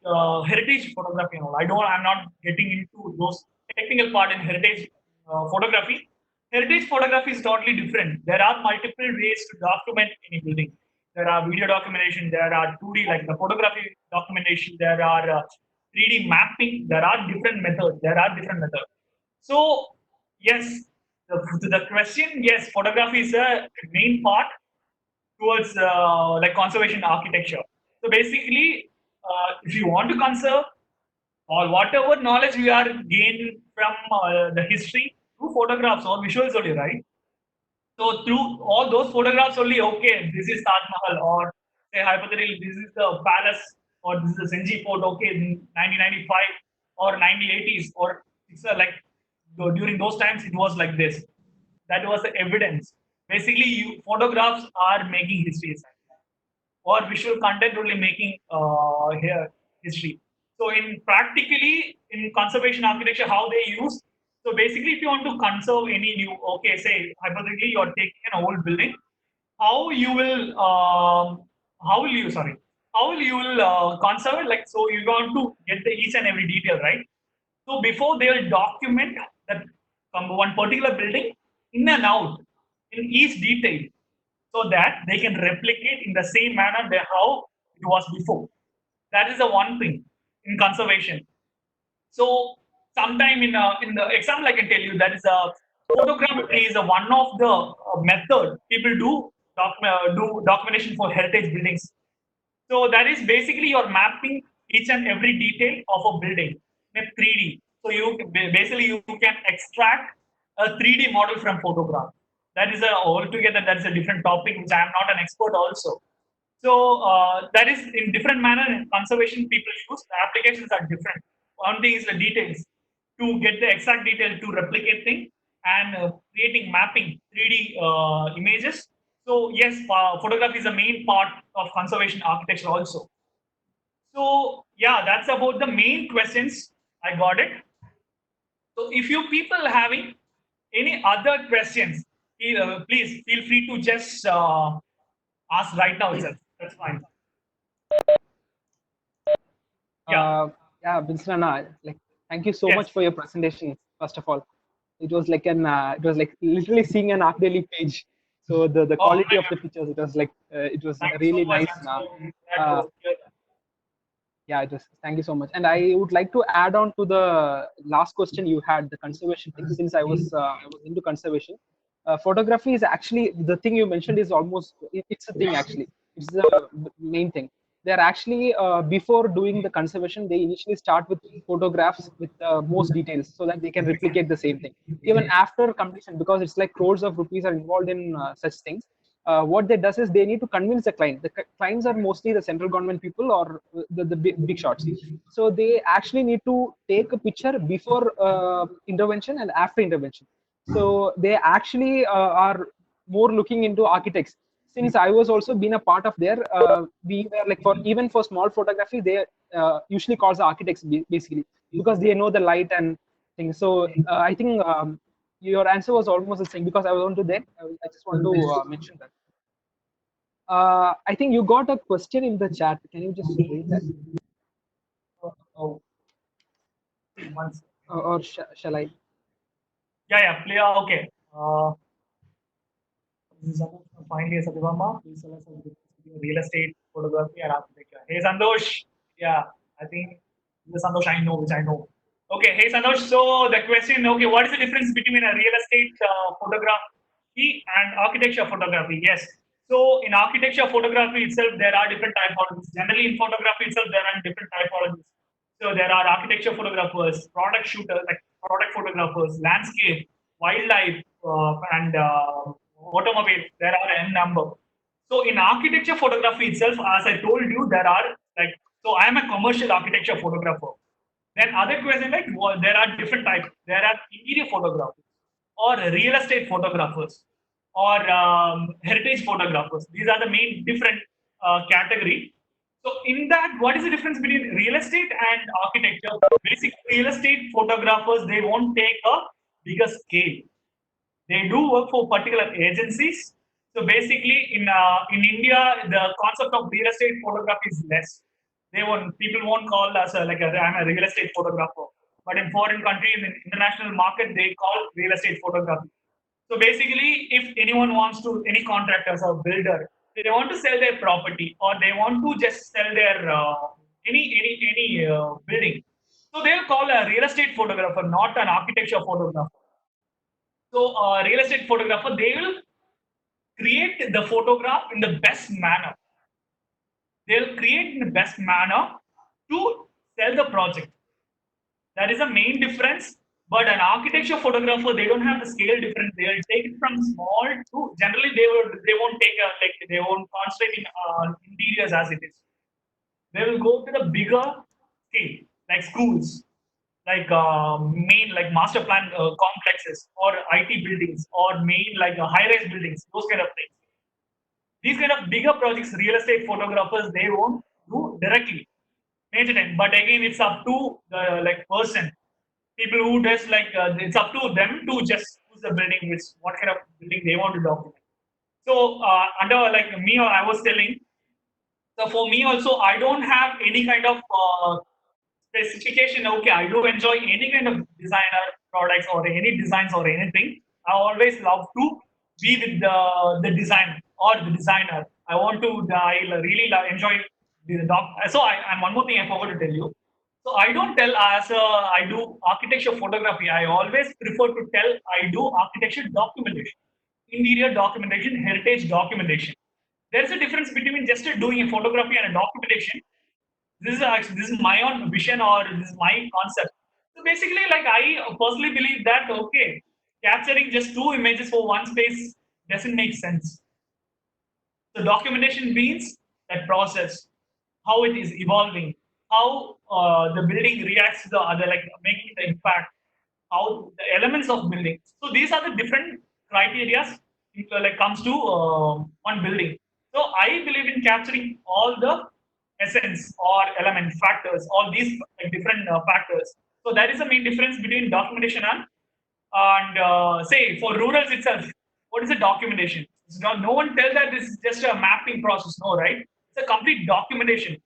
heritage photography and all. I'm not getting into those technical part in heritage photography. Heritage photography is totally different. There are multiple ways to document any building. There are video documentation. There are 2D, like the photography documentation. There are 3D mapping. There are different methods. So yes, the question, yes, photography is a main part towards like conservation architecture. So basically, if you want to conserve, or whatever knowledge we are gained from the history through photographs or visuals only, right? So through all those photographs only, okay, this is Taj Mahal, or say hypothetically, this is the palace, or this is the Senji Fort, okay, in 1995 or 1980s, or it's like during those times it was like this. That was the evidence. Basically, photographs are making history, or visual content only making here history. So in practically in conservation architecture, how they use. So basically, if you want to conserve any new, okay, say hypothetically you are taking an old building, how you will how will you sorry how will you will conserve it? Like so, you want to get the each and every detail, right? So before they will document that from one particular building in and out in each detail, so that they can replicate in the same manner how it was before. That is the one thing in conservation. So sometime in the example I can tell you, that is a photogrammetry is a one of the method people do documentation for heritage buildings. So that is basically you're mapping each and every detail of a building in 3D. So basically you can extract a 3D model from photograph. That is altogether that's a different topic which I am not an expert also. So that is in different manner in conservation people use. The applications are different. One thing is the details to get the exact detail to replicate thing, and creating mapping 3D images. So yes, photography is a main part of conservation architecture also. So yeah, that's about the main questions. I got it. So if you people having any other questions, please feel free to just ask right now itself. That's fine. Yeah. Yeah, Vincent, like thank you so Yes. much for your presentation. First of all, it was like literally seeing an Arc Daily page. So the Oh quality my of the God. pictures, it was like it was Thank you so really much. nice. I'm so glad Uh, to hear that. yeah, it was. Thank you so much. And I would like to add on to the last question you had, the conservation thing. Since I was into conservation, photography is actually the thing you mentioned is almost it's a thing actually. It's the main thing. They're actually before doing the conservation, they initially start with photographs with most details so that they can replicate the same thing. Even after completion, because it's like crores of rupees are involved in such things, what they does is they need to convince the client. The clients are mostly the central government people or the big shots. So they actually need to take a picture before intervention and after intervention. So they actually are more looking into architects. since I was also been a part of there, we were like for small photography, they usually calls the architects basically, because they know the light and things. So I think your answer was almost the same, because I was on to that. I just want to mention that. I think you got a question in the chat. Can you just read that, Oh, once. or shall I? Yeah, play. Okay. This is finally Satyabama. Please tell us about real estate, photography, and architecture. Hey, Santosh. Yeah, I think the Santosh I know, which I know. Okay, hey, Santosh. So the question, okay, what is the difference between a real estate photography and architecture photography? Yes. So in architecture photography itself, there are different typologies. Generally, in photography itself, there are different typologies. So there are architecture photographers, product shooters, like product photographers, landscape, wildlife, and automobile. There are n number. So in architecture photography itself, as I told you, there are like, so I am a commercial architecture photographer. Then other question, like, well, there are different types. There are interior photographers, or real estate photographers, or heritage photographers. These are the main different category. So in that, what is the difference between real estate and architecture? Basic real estate photographers, they won't take a bigger scale. They do work for particular agencies. So basically, in India, the concept of real estate photography is less. People won't call us I'm a real estate photographer. But in foreign countries, in international market, they call real estate photography. So basically, if anyone wants to, any contractors or builder, they want to sell their property, or they want to just sell their any building. So they'll call a real estate photographer, not an architecture photographer. So, real estate photographer, they will create the photograph in the best manner. They'll create in the best manner to sell the project. That is the main difference. But an architecture photographer, they don't have the scale difference. They'll take it from small to, generally they won't take a, like, they won't concentrate in interiors as it is. They will go to the bigger scale, like schools, like main like master plan complexes, or IT buildings, or main like high-rise buildings, those kind of things. These kind of bigger projects, real estate photographers, they won't do directly. Major time. But again, it's up to the like person, people who does like it's up to them to just choose the building, which what kind of building they want to document. So under like me, or I was telling, so for me also, I don't have any kind of specification. Okay, I do enjoy any kind of designer products or any designs or anything. I always love to be with the design or the designer. I want to. I really enjoy the doc. So and one more thing I forgot to tell you. So I don't tell as I do architecture photography. I always prefer to tell I do architecture documentation, interior documentation, heritage documentation. There's a difference between just doing a photography and a documentation. This is my own vision, or this is my concept. So basically, like, I personally believe that, okay, capturing just two images for one space doesn't make sense. So documentation means that process, how it is evolving, how the building reacts to the other, like making the impact, how the elements of building. So these are the different criteria like comes to one building. So I believe in capturing all the essence or element factors, all these like different factors. So that is the main difference between documentation and say for rurals itself. What is a documentation? It's not, no one tells that this is just a mapping process. No, right? It's a complete documentation.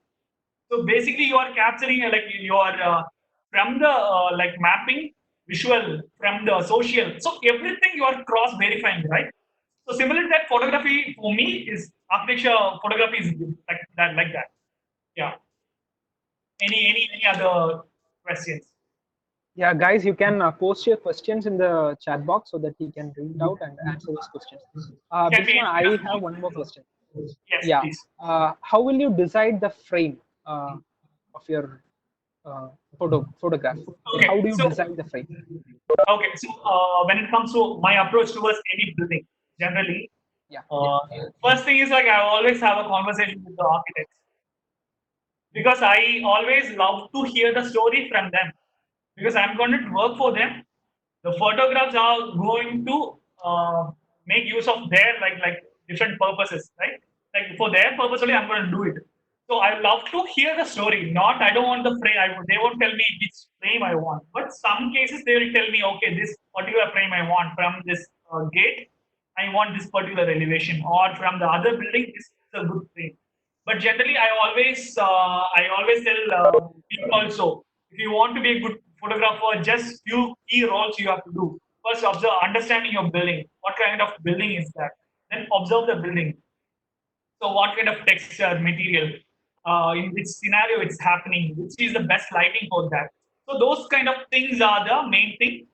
So basically, you are capturing like your from the like mapping, visual, from the social. So everything you are cross verifying, right? So similar to that, photography for me is architecture. Photography is like that, like that. Yeah. Any other questions? Yeah, guys, you can post your questions in the chat box so that we can read it out and answer those questions. Can we? Bhishma, I have one more question. Yes, Yeah. please. How will you decide the frame of your photograph? Like, how Okay, do you so design the frame? when it comes to my approach towards any building, generally, Yeah. first thing is like I always have a conversation with the architects, because I always love to hear the story from them, because I'm going to work for them. The photographs are going to make use of their like different purposes, right? Like for their purpose only, I'm going to do it. So I love to hear the story. Not I don't want the frame. They won't tell me which frame I want. But some cases they will tell me, okay, this particular frame I want from this gate. I want this particular elevation, or from the other building, this is a good frame. But generally, I always tell people also, if you want to be a good photographer, just few key roles you have to do. First, observe, understanding your building. What kind of building is that? Then observe the building. So what kind of texture, material, in which scenario it's happening, which is the best lighting for that. So those kind of things are the main thing.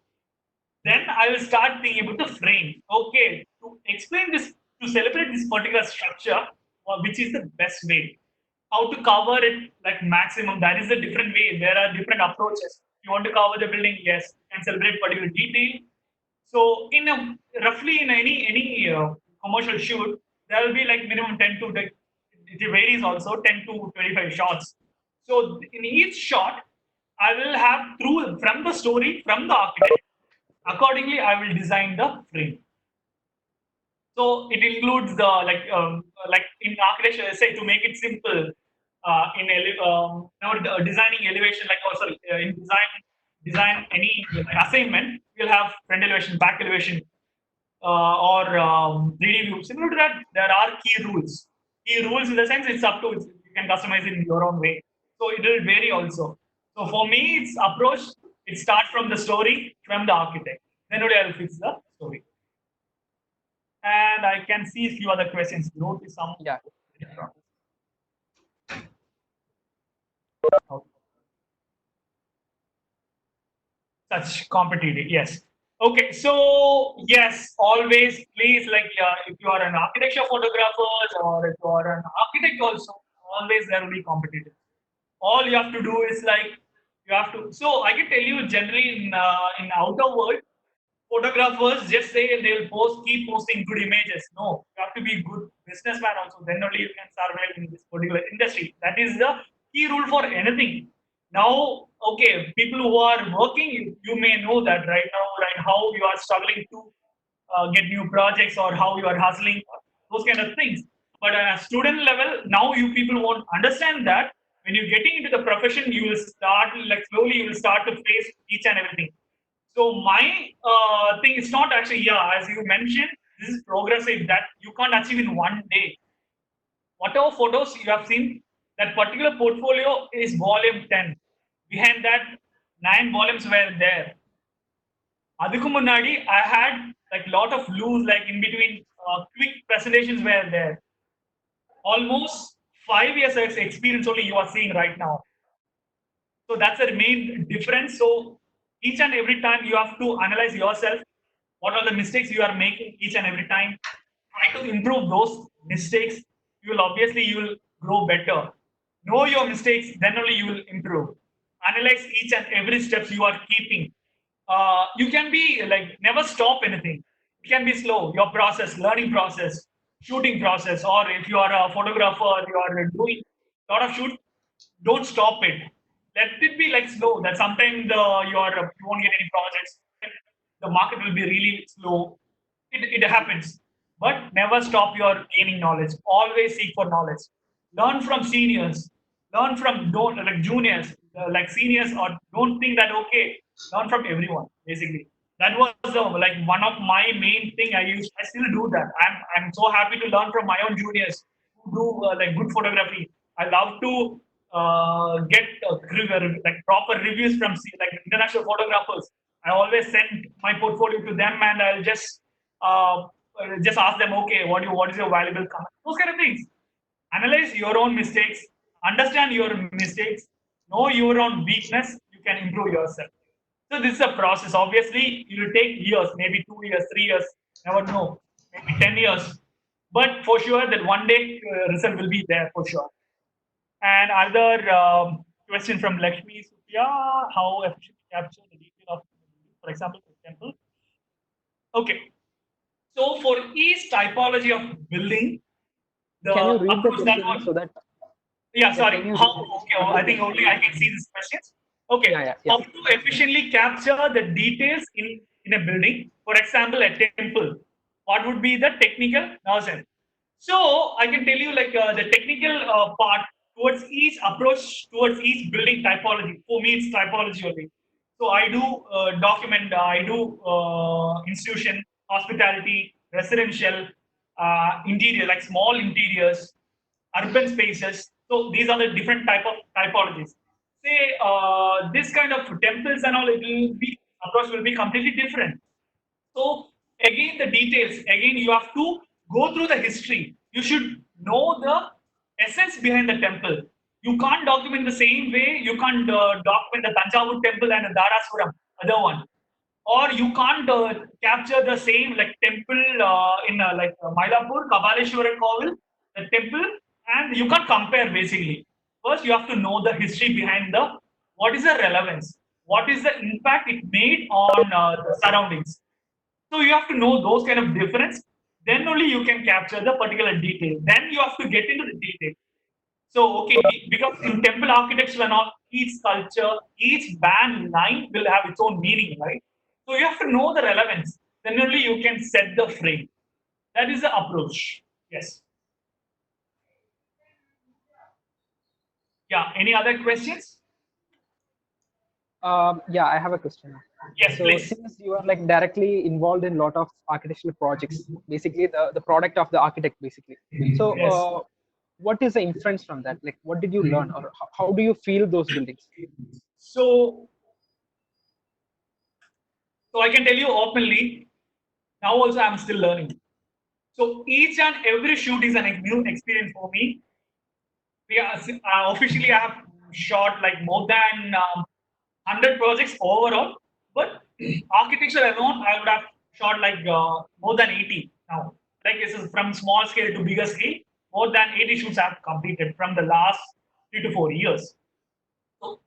Then I will start thinking about the frame. Okay, to explain this, to celebrate this particular structure, which is the best way. How to cover it like maximum, that is a different way. There are different approaches. You want to cover the building, yes, and celebrate particular detail. So in a roughly in any commercial shoot, there will be like minimum 10 to like, it varies also 10 to 25 shots. So in each shot, I will have through from the story from the architect. Accordingly, I will design the frame. So it includes the like in architecture, say to make it simple, now designing elevation, like oh sorry, in design any assignment, we'll have front elevation, back elevation, or 3D view. Similar to that, there are key rules. Key rules in the sense it's up to you can customize it in your own way. So it will vary also. So for me, it's approach. It starts from the story from the architect. Then only I'll fix the story. And I can see a few other questions. Notice some. Yeah. Such competitive, yes. Okay, so yes, always please like if you are an architecture photographer or if you are an architect also, always there will be competitive. All you have to do is like you have to. So I can tell you generally in outer world, photographers just say they'll keep posting good images. No, you have to be good businessman also. Then only you can survive in this particular industry. That is the key rule for anything. Now, okay, people who are working, you may know that right now, like how you are struggling to get new projects or how you are hustling, those kind of things. But at a student level, now you people won't understand that when you're getting into the profession, you will start like slowly you will start to face each and everything. So my thing is not actually, yeah, as you mentioned, this is progressive that you can't achieve in one day. Whatever photos you have seen, that particular portfolio is volume 10. Behind that, 9 volumes were there. அதுக்கு முன்னாடி I had like lot of loose, like in between quick presentations were there. Almost 5 years of experience only you are seeing right now. So that's the main difference. So each and every time you have to analyze yourself. What are the mistakes you are making each and every time? Try to improve those mistakes. You will grow better. Know your mistakes, then only you will improve. Analyze each and every steps you are keeping. You can be like never stop anything. It can be slow. Your process, learning process, shooting process, or if you are a photographer, you are doing a lot of shoot, don't stop it. Let it be like slow. That sometimes you won't get any projects. The market will be really slow. It happens. But never stop your gaining knowledge. Always seek for knowledge. Learn from seniors. Learn from don't like juniors, like seniors, or don't think that okay. Learn from everyone. Basically, that was like one of my main thing. I still do that. I'm so happy to learn from my own juniors who do like good photography. I love to get like proper reviews from like international photographers. I always send my portfolio to them, and I'll just ask them, okay, what is your valuable comment? Those kind of things. Analyze your own mistakes, understand your mistakes, know your own weakness. You can improve yourself. So this is a process. Obviously, it will take years, maybe 2 years, 3 years, never know, maybe 10 years. But for sure that one day result will be there for sure. And other question from Lakshmi Sutya, how efficiently capture the detail of, for example, for temple. Okay. So for each typology of building, the Can you read the approach that question was, so that? yeah, sorry. Can you How, read okay, I think only I can see this question. Okay. Yeah. How to efficiently capture the details in a building? For example, a temple. What would be the technical notion? So I can tell you like the technical part towards each approach towards each building typology. For me, it's typology only. So I do document, I do institution, hospitality, residential, interior, like small interiors, urban spaces. So these are the different type of typologies. Say this kind of temples and all, it will be approach will be completely different. So again, the details. Again, you have to go through the history. You should know the essence behind the temple. You can't document the same way. You can't document the Tanjavur temple and the Dharasuram, other one, or you can't capture the same like temple in like Mylapore, Kabaleshwara Kovil, the temple, and you can't compare basically. First, you have to know the history behind the what is the relevance, what is the impact it made on the surroundings. So you have to know those kind of difference. Then only you can capture the particular detail. Then you have to get into the detail. So okay, because in temple architecture and all, each sculpture, each band line will have its own meaning, right? So you have to know the relevance. Then only you can set the frame. That is the approach. Yes. Yeah. Any other questions? Yeah, I have a question. Yes, So please. since you are like directly involved in a lot of architectural projects, basically the product of the architect, basically. So Yes. what is the inference from that? Like, what did you learn, or how do you feel those buildings? So, so I can tell you openly. Now also I'm still learning. So each and every shoot is a new experience for me. Officially I have shot like more than 100 projects overall, but architecture alone I would have shot like more than 80 now. Like this is from small scale to bigger scale. More than 80 shoots I have completed from the last 3 to 4 years. So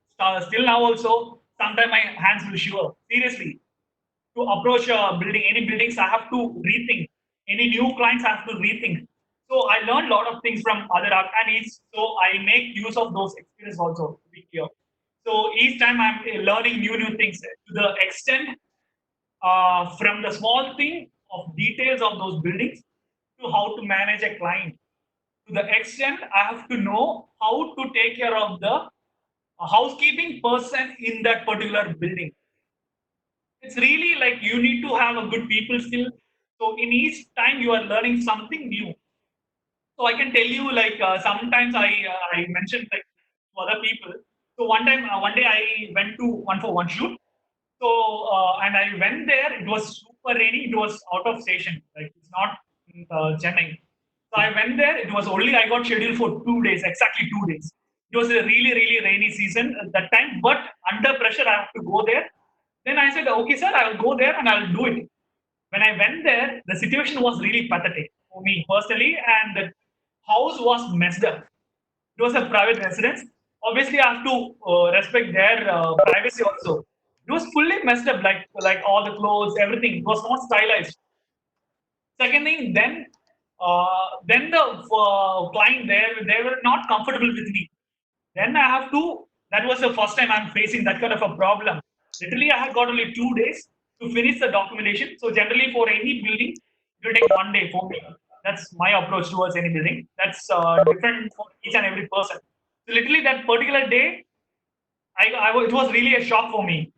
still now also, sometimes my hands will shiver. Seriously, to approach a building, any buildings, I have to rethink. Any new clients, I have to rethink. So I learned a lot of things from other architects. So I make use of those experience also to be clear. So each time I'm learning new things to the extent from the small thing of details of those buildings to how to manage a client. To the extent I have to know how to take care of the housekeeping person in that particular building. It's really like you need to have a good people skill. So in each time you are learning something new. So I can tell you like sometimes I mentioned like to other people. So one day I went to one for one shoot. So and I went there. It was super rainy. It was out of station. Like it's not in Chennai. So I went there. It was only I got scheduled for 2 days, exactly 2 days. It was a really rainy season at that time. But under pressure, I have to go there. Then I said, okay, sir, I will go there and I'll do it. When I went there, the situation was really pathetic for me personally, and the house was messed up. It was a private residence. Obviously, I have to respect their privacy also. It was fully messed up, like all the clothes, everything. It was not stylized. Second thing, then the client there, they were not comfortable with me. Then I have to. That was the first time I'm facing that kind of a problem. Literally, I had got only 2 days to finish the documentation. So generally, for any building, it will take one day for me. That's my approach towards any building. That's different for each and every person. So literally, that particular day, it was really a shock for me.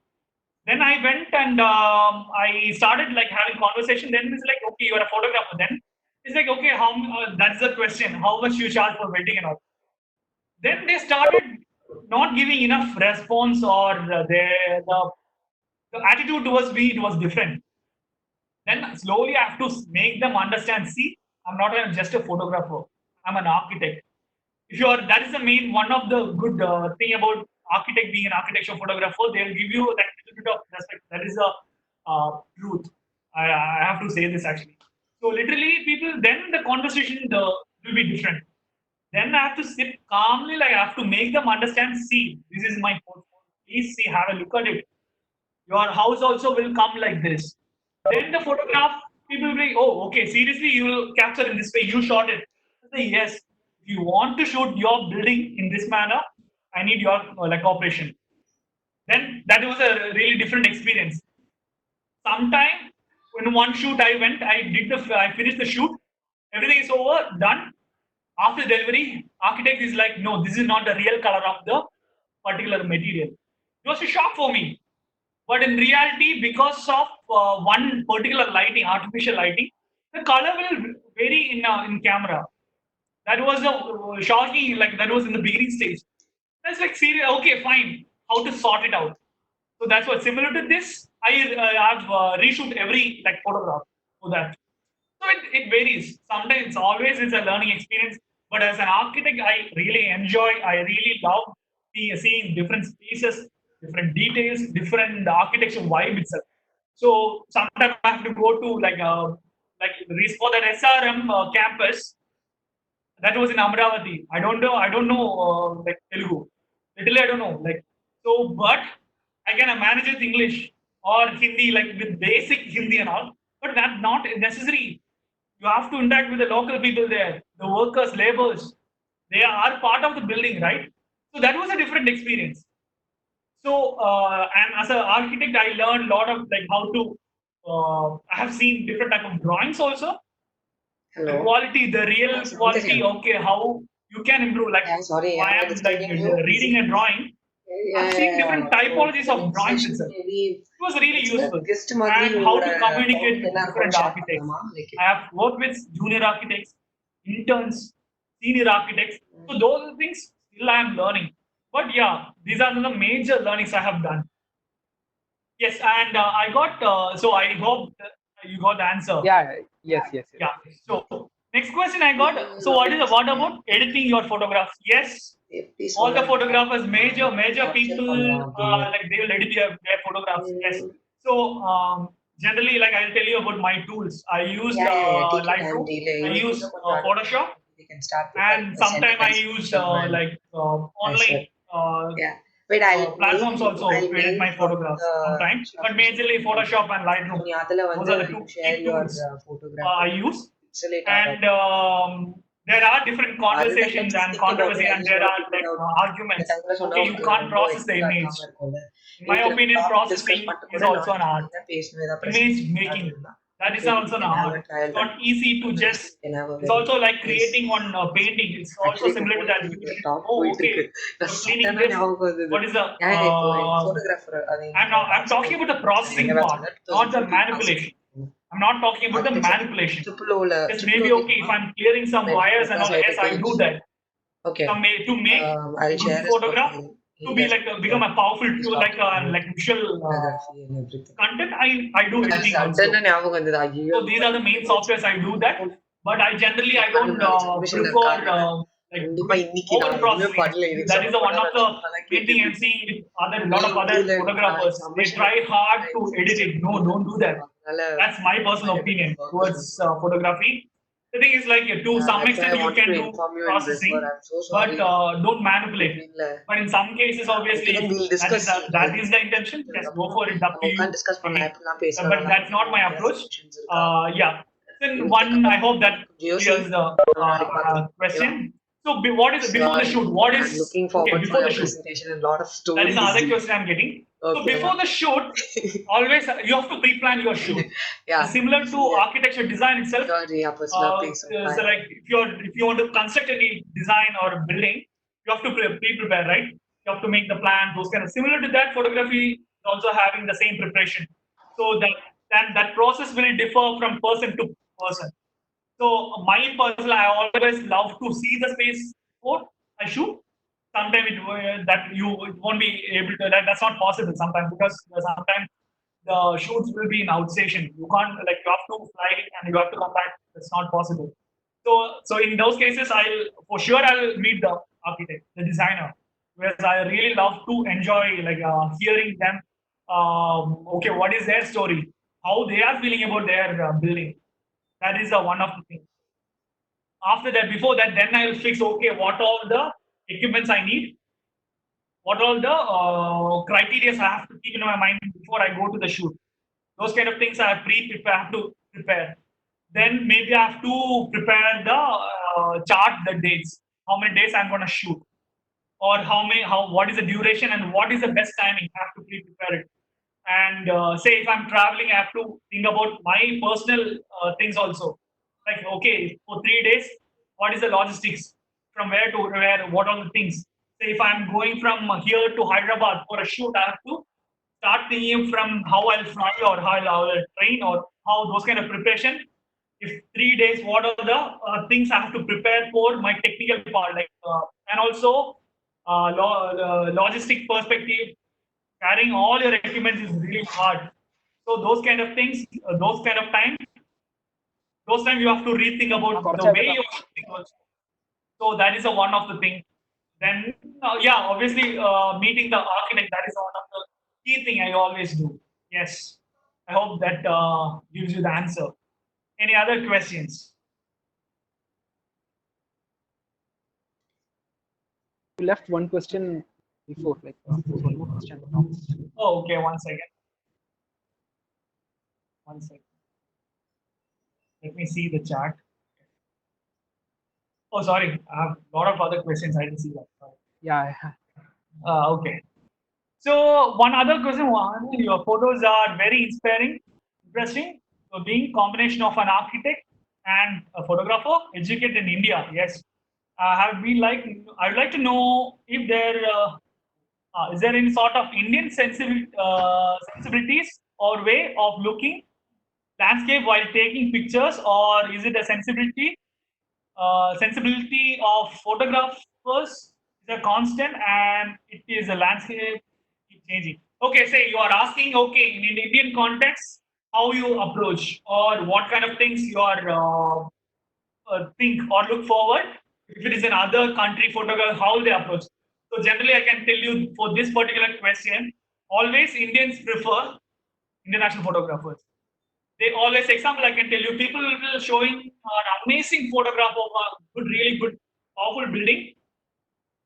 Then I went and I started like having conversation. Then it's like, okay, you're a photographer. Then it's like, okay, how that's the question. How much you charge for wedding and all? Then they started not giving enough response, or the attitude towards me it was different. Then slowly I have to make them understand. See, I'm not just a photographer. I'm an architect. If you are, that is the main one of the good thing about architect being an architecture photographer. They'll give you that little bit of respect. That is the truth. I have to say this actually. So literally, people then the conversation will be different. Then I have to sit calmly, like I have to make them understand. See, this is my portfolio. Please see, have a look at it. Your house also will come like this. Then the photograph, people will be, oh, okay, seriously, you will capture in this way. You shot it. I say, yes. If you want to shoot your building in this manner, I need your like cooperation. Then that was a really different experience. Sometime in one shoot I went, I finished the shoot. everything is over, done. After delivery, architect is like, no, this is not the real color of the particular material. It was a shock for me. But in reality, because of one particular lighting, artificial lighting, the color will vary in camera. That was a shocking, like that was in the beginning stage. That's like serious. Okay, fine. How to sort it out? So that's what similar to this. I have reshoot every like photograph for that. So it varies. Sometimes always it's a learning experience. But as an architect, I really enjoy. I really love seeing different spaces, different details, different architecture vibe itself. So sometimes I have to go to like for that SRM campus that was in Amravati. I don't know like Telugu. Literally, I don't know. Like so, but I can manage with English or Hindi, like with basic Hindi and all. But that's not necessary. You have to interact with the local people there, the workers, laborers. They are part of the building, right? So that was a different experience. So, and as an architect, I learned a lot of like how to. I have seen different type of drawings also, the Hello. quality, the real quality. Okay, how you can improve. Like Yeah, sorry, I am I am like disturbing you? reading and drawing. I've seen different typologies of drawings itself. It was really useful. Guest And how to communicate with different architects. like I have worked with junior architects, interns, senior architects. So those are things still I am learning. But yeah, these are the major learnings I have done. Yes, and I got. So I hope you got the answer. Yeah. Yes. Yes. Yes. Yeah. So next question I got. So what about editing your photographs? Yes. please All the hold on. photographers, major people, like they will edit their photographs. Yes. So generally, like I'll tell you about my tools. I use Yeah, take your time, Lightroom. delay. I use Photoshop, We can start with and sometimes I use online. Yeah. Wait, Platforms also edit my photographs sometimes, but majorly Photoshop and Lightroom. Those are the two key tools I use. And there are different conversations and controversy, and there are like arguments. Okay, you can't process the image. In my opinion, processing is also an art. Image making, that is also an art. It's not easy to just. It's also like creating one painting. It's also similar to that. You should know, okay, you're cleaning this. What is the? I'm talking about the processing part, not the manipulation. I'm not talking about the manipulation. Just maybe okay if I'm clearing some wires and all. Yes, I do that. Okay. To make I'll good share photograph to be like become a powerful tool like visual content. I do editing also. So these are the main softwares I do that. But I generally I don't prefer like over processing. That is the one of the main thing I'm seeing with lot of other photographers. They try hard to edit it. No, don't do that. That's my personal opinion towards photography. The thing is like to some extent you can do processing, but don't manipulate. But in some cases, obviously, that is the intention. Yes, go for it. Up to you. But that's not my approach. Yeah. Then one, I hope that clears the question. So what is before the shoot? What is looking forward okay before for the your shoot? presentation and a lot of That stories. is another question I'm getting. So Okay. before the shoot, always you have to pre-plan your shoot. Yeah. Similar to architecture design itself. Sorry, So like if you want to construct any design or building, you have to pre-prepare, right? You have to make the plan, those kind of similar to that. Photography is also having the same preparation. So that process will differ from person to person. So my personal, I always love to see the space before I shoot. Sometimes it won't be able to. That's not possible sometimes because sometimes the shoots will be in outstation. You can't like you have to fly and you have to come back. That's not possible. So in those cases, I'll meet the architect, the designer, whereas I really love to enjoy like hearing them. Okay, what is their story? How they are feeling about their building. That is one of the things. After that, before that, then I will fix. Okay, what all the equipments I need, what all the criteria I have to keep in my mind before I go to the shoot. Those kind of things I have to prepare. Then maybe I have to prepare the chart, the dates, how many days I'm going to shoot, or what is the duration and what is the best timing. I have to prepare it. And say if I'm traveling, I have to think about my personal things also. like, okay, for 3 days, what is the logistics? From where to where? What are the things? Say if I'm going from here to Hyderabad for a shoot, I have to start thinking from how I'll fly or how I'll train or how those kind of preparation. If 3 days, what are the things I have to prepare for my technical part, like and also logistic perspective, carrying all your equipment is really hard. So those kind of things, those times you have to rethink about the way you're shooting also. So that is a one of the thing. Then yeah, obviously meeting the architect, that is one of the key thing I always do. Yes, I hope that gives you the answer. Any other questions? You left one question before, like there's one more question now. Oh, okay. One second. One second. Let me see the chat. Oh, sorry. I have a lot of other questions. I didn't see that. Sorry. Yeah, Okay. So one other question, your photos are very inspiring, interesting. So being combination of an architect and a photographer, educated in India, yes. Have we like? I would like to know if there is there any sort of Indian sensibilities or way of looking landscape while taking pictures, or is it a sensibility of photographers is a constant and it is a landscape keep changing. Okay, say you are asking, okay, in an Indian context, how you approach or what kind of things you are think or look forward. If it is in other country photograph, how they approach. So generally, I can tell you for this particular question, always Indians prefer international photographers. They always, example, I can tell you, people will showing an amazing photograph of a good, really good, powerful building,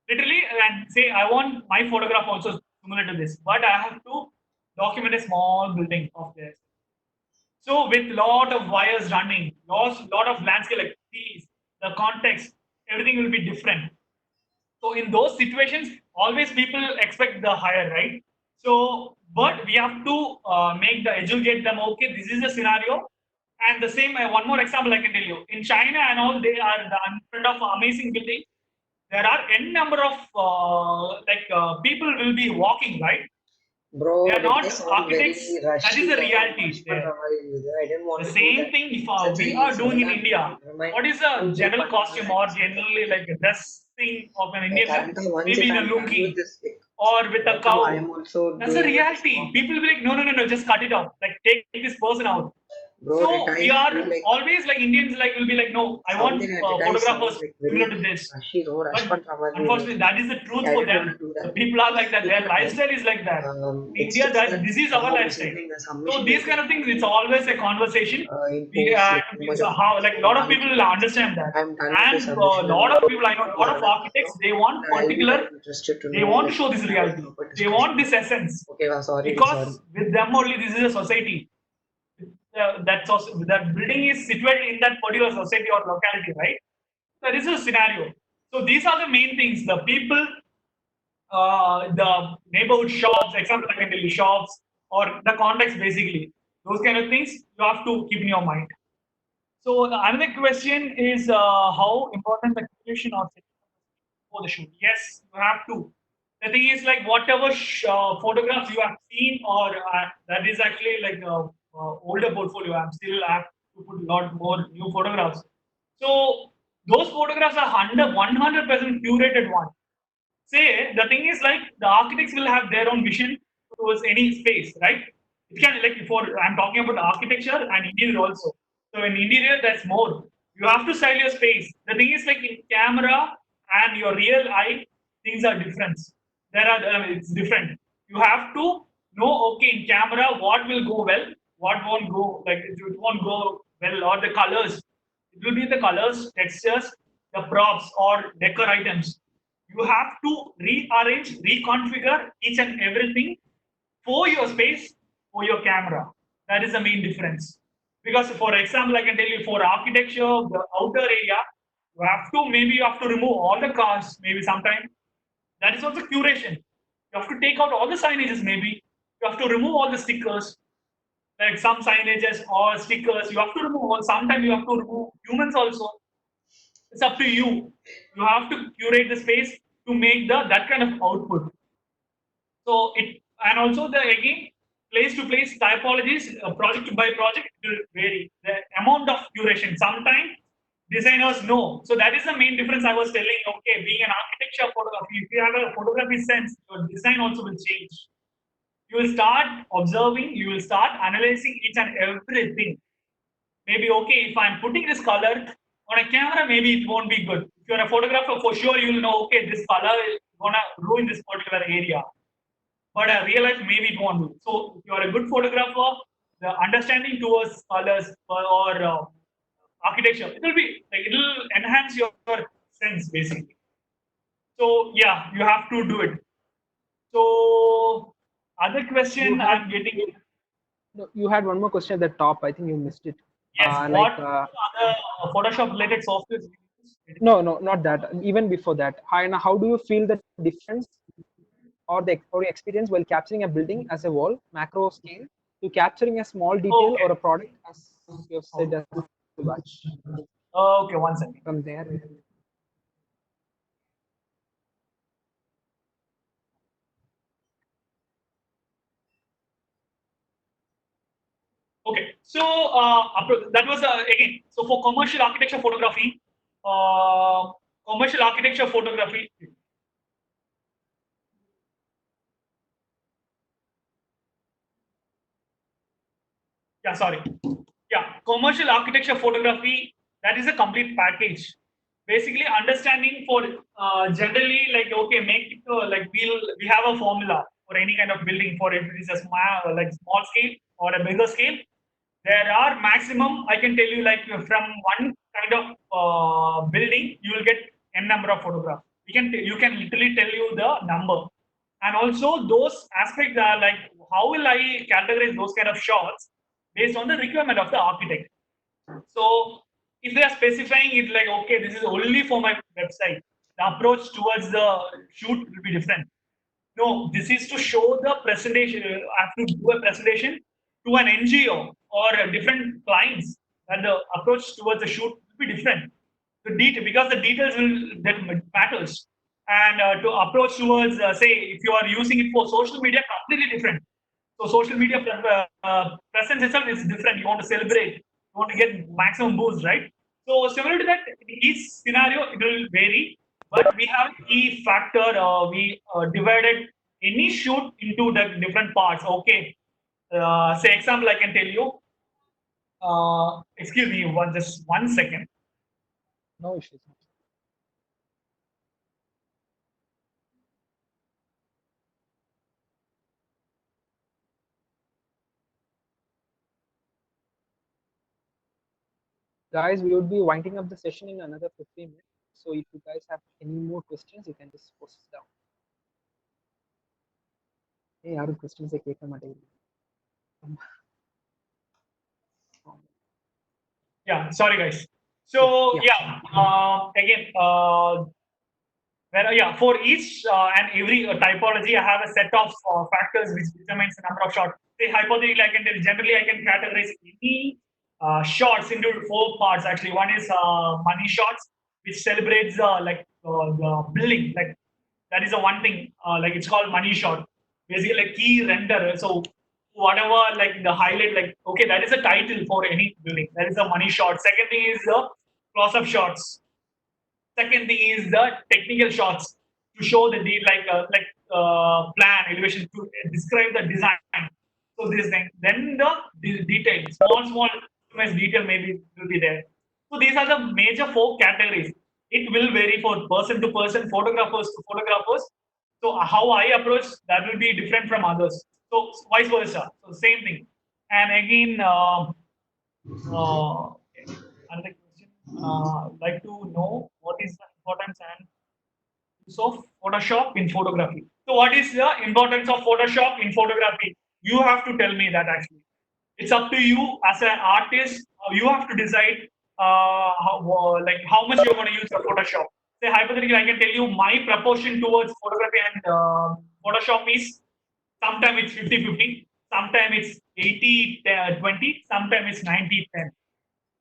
literally, and say, I want my photograph also similar to this, but I have to document a small building of this. So with lot of wires running, lot of landscape like trees, the context, everything will be different. So in those situations, always people expect the higher, right? So, but we have to educate them. Okay, this is the scenario, and the same. One more example I can tell you. In China and all, they are in front of amazing building. There are n number of people will be walking, right? They Bro, are did they not sound architects. very That is rushy the or reality Ashpan there. Ramayana? I didn't The want to do same that. thing if Such we a are doing in similar India. remind What is the two general costume or participants. generally like a dressing of an Like Indian man? currently, once Maybe if in a I'm done with lungi this, like, or with a right now I cow. am also That's the doing with this reality. work. People will be like, no, no, no, no, just cut it out. Like take this person out. Bro, did So we I feel are like always like Indians like will be like, no, I want something? Did I sound photographers like similar very to this. rushy or But Ashpan Ramayana? unfortunately, that is the Like, truth I for didn't want them. to do The that. people are like that. Their Speaking of that, lifestyle is like that. In it's India, just that that this is our someone lifestyle. sending a So submission these like kind of things, it's always a conversation. in We post like too much it's of how like a lot of people will multiple. understand that, I'm done with the and submission a and lot of people I know, a please lot of analyze it. architects they want I'll be particular, very interested to they know want to like show this have a reality. proper They discussion. want this essence Okay, well, sorry, sorry. because with them only this is a society. That building is situated in that particular society or locality, right? That is a scenario. So these are the main things. The people, the neighborhood shops, example I can tell you, shops or the context basically. Those kind of things you have to keep in your mind. So the another question is how important the curation or setting for the shoot. Yes, you have to. The thing is like whatever photographs you have seen or that is actually like older portfolio. I have to put a lot more new photographs. So those photographs are 100% curated one. Say the thing is like the architects will have their own vision towards any space, right? It can like for I'm talking about architecture and interior also. So in interior, that's more. You have to style your space. The thing is like in camera and your real eye, things are different. It's different. You have to know okay in camera what will go well, what won't go like it won't go well, or the colors. It will be the colors, textures, the props or decor items. You have to rearrange, reconfigure each and everything for your space, for your camera. That is the main difference. Because, for example, I can tell you for architecture, the outer area, you have to remove all the cars, maybe sometime. That is also curation. You have to take out all the signages, maybe. You have to remove all the stickers. like some signages or stickers. You have to remove. Or sometimes you have to remove humans also. It's up to you. You have to curate the space to make the that kind of output. So it and also the again place to place typologies, project by project it will vary. The amount of curation. Sometimes designers know. So that is the main difference I was telling. Okay, being an architecture photography, if you have a photography sense, your design also will change. You will start observing. You will start analyzing each and everything. Maybe okay, if I'm putting this color on a camera, maybe it won't be good. If you're a photographer, for sure you'll know okay, this color is gonna ruin this particular area. But I realize maybe it won't do. So if you are a good photographer, the understanding towards colors or architecture, it will be like it will enhance your sense basically. So yeah, you have to do it. So other You question had I'm getting. no, you had one more question at the top. I think you missed it. Yes, Like what other Photoshop related software? no, no, not that. Even before that, and how do you feel the difference or experience while capturing a building as a wall macro scale to capturing a small detail or Okay. a product as you have said as a batch? Okay, one second. From there, Okay, so that was again. So for uh, commercial architecture photography. Yeah, sorry. Yeah, commercial architecture photography. That is a complete package. Basically, understanding for generally like okay, make it like we have a formula for any kind of building for if it is a small scale or a bigger scale. There are maximum. I can tell you like from one kind of building, you will get n number of photographs. You can literally tell you the number, and also those aspects are like how will I categorize those kind of shots based on the requirement of the architect. So if they are specifying it like, okay, this is only for my website, the approach towards the shoot will be different. No, this is to show the presentation. I have to do a presentation to an NGO or different clients, and the approach towards the shoot will be different. The detail because the details will that matters, and to approach towards say if you are using it for social media, completely different. So social media presence itself is different. You want to celebrate, you want to get maximum boost, right? So similar to that, each scenario it will vary, but we have key factor. We divided any shoot into the different parts. Okay, say example I can tell you. Excuse me, just 1 second. no issues. Guys, we would be winding up the session in another 15 minutes. So if you guys have any more questions, you can just post it down. Hey, yaru questions கேட்க மாட்டேங்குது. Yeah, sorry guys. So Yeah. yeah, again, yeah, for each and every typology, I have a set of factors which determines the number of shots. Say hypothetically, I can tell generally I can categorize any shots into four parts. Actually, one is money shots, which celebrates the building. Like that is the one thing. Like it's called money shot. Basically, like key render. So whatever, like the highlight, like okay, that is a title for any building. That is a money shot. Second thing is the close-up shots. Second thing is the technical shots to show the plan elevation to describe the design. So this thing, then the detail, small detail maybe will be there. So these are the major four categories. It will vary for person to person, photographers to photographers. So how I approach that will be different from others. So vice versa. So same thing. And again, okay. Another question. Like to know what is the importance and use of Photoshop in photography. So, what is the importance of Photoshop in photography? You have to tell me that actually. It's up to you as an artist. You have to decide like how much you're going to use the Photoshop. Say hypothetically, I can tell you my proportion towards photography and Photoshop is sometimes it's 50-50. Sometimes it's 80-20, sometimes it's 90-10.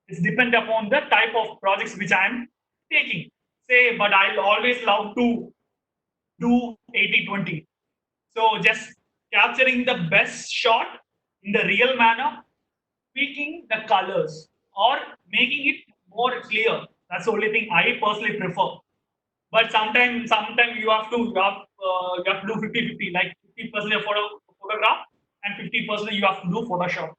It's depend upon the type of projects which I'm taking. Say, but I'll always love to do 80-20. So just capturing the best shot in the real manner, tweaking the colors or making it more clear. That's the only thing I personally prefer. But sometimes you have to do 50-50, like 50% of photograph and 50% you have to do Photoshop.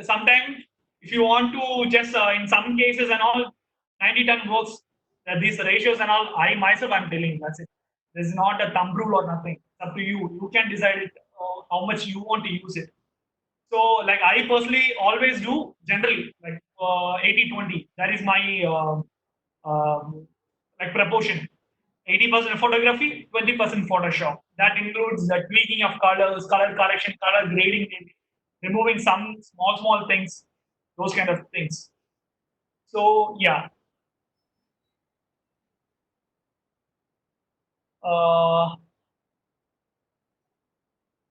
Sometimes if you want to just in some cases and all 90-10 works, these ratios and all, I myself I'm telling, that's it. There's not a thumb rule or nothing. It's up to you. You can decide it how much you want to use it. So like I personally always do generally like 80-20. That is my like proportion. 80% photography, 20% Photoshop. That includes the tweaking of colors, color correction, color grading, maybe removing some small things, those kind of things. So yeah. Uh,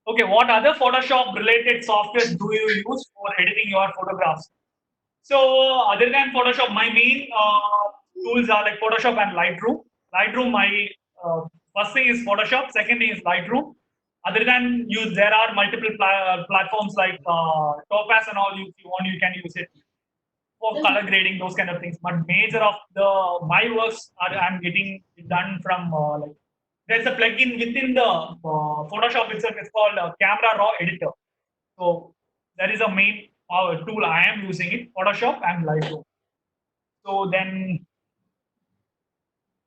okay, what other Photoshop related softwares do you use for editing your photographs? So other than Photoshop, my main tools are like Photoshop and Lightroom. Lightroom, my first thing is Photoshop. Second thing is Lightroom. Other than use, there are multiple platforms like Topaz and all. If you want, you can use it for color grading, those kind of things. But major of the my works are I'm getting it done from like there's a plugin within the Photoshop itself. It's called Camera Raw Editor. So that is a main tool I am using it, Photoshop and Lightroom. So then,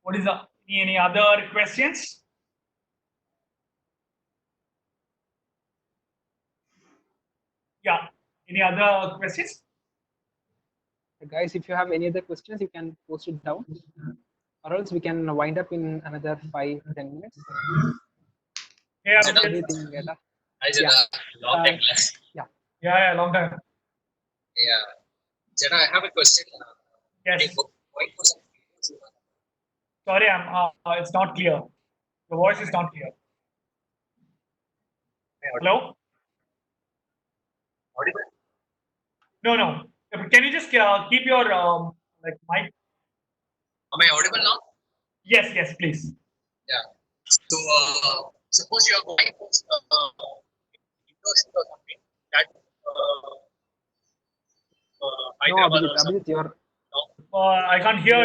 what is any other questions? Yeah, any other questions? Guys, if you have any other questions, you can post it down, or else we can wind up in another 5-10 minutes. Yeah, Anything, Veda? Hi, Jana. Long time class. yeah, long time. Yeah. Jana, I have a question. Yes. Going for some videos, Sorry, it's not clear. The voice is not clear. Hello? audible? No. Can you just keep your like mic? Am I audible now? Yes, please. Yeah. So, suppose you are going for indoor shoot or something that No, Hyderabad or Abhijit, something. you're I can't hear.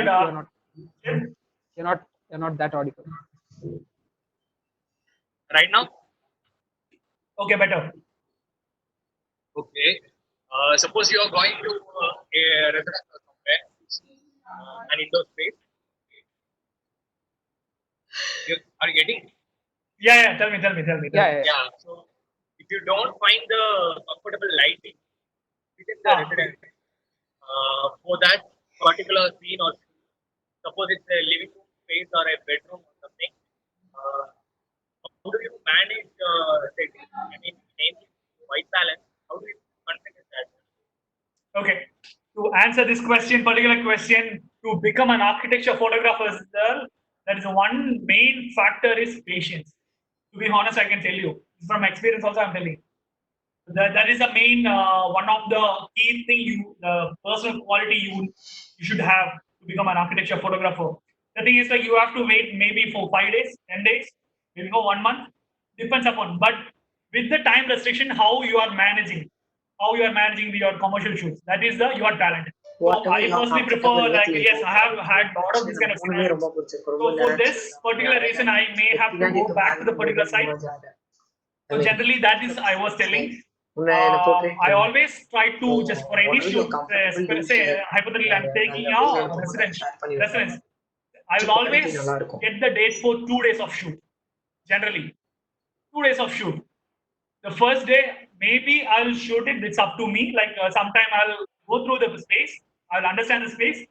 you're not that audible. Right now? Okay, better. Okay. Suppose you are going to a restaurant or somewhere, an indoor space. Are you getting? Yeah. Tell me. Yeah. Yeah. So, if you don't find the comfortable lighting within the residence for that particular scene, or suppose it's a living room space or a bedroom or something, how do you manage setting? I mean, namely white balance. How do you configure that? Okay. To answer this particular question, to become an architecture photographer, that is one main factor is patience. To be honest, I can tell you from experience. Also, I'm telling. That is the main one of the key thing the personal quality you should have to become an architecture photographer. The thing is like you have to wait maybe for 5 days, 10 days, maybe for 1 month, depends upon. But with the time restriction, how you are managing your commercial shoots. That is your talent. So I personally prefer like yes, I have had a lot of this kind of scenarios. So for this particular reason, I may have to go back to the particular site. So generally, that is I was telling. I always try to just for any shoot, say hypothetically, I'm taking a residence. I will always get the dates for 2 days of shoot. Generally, 2 days of shoot. The first day, maybe I'll shoot it. It's up to me. Like sometime I'll go through the space. I'll understand the space.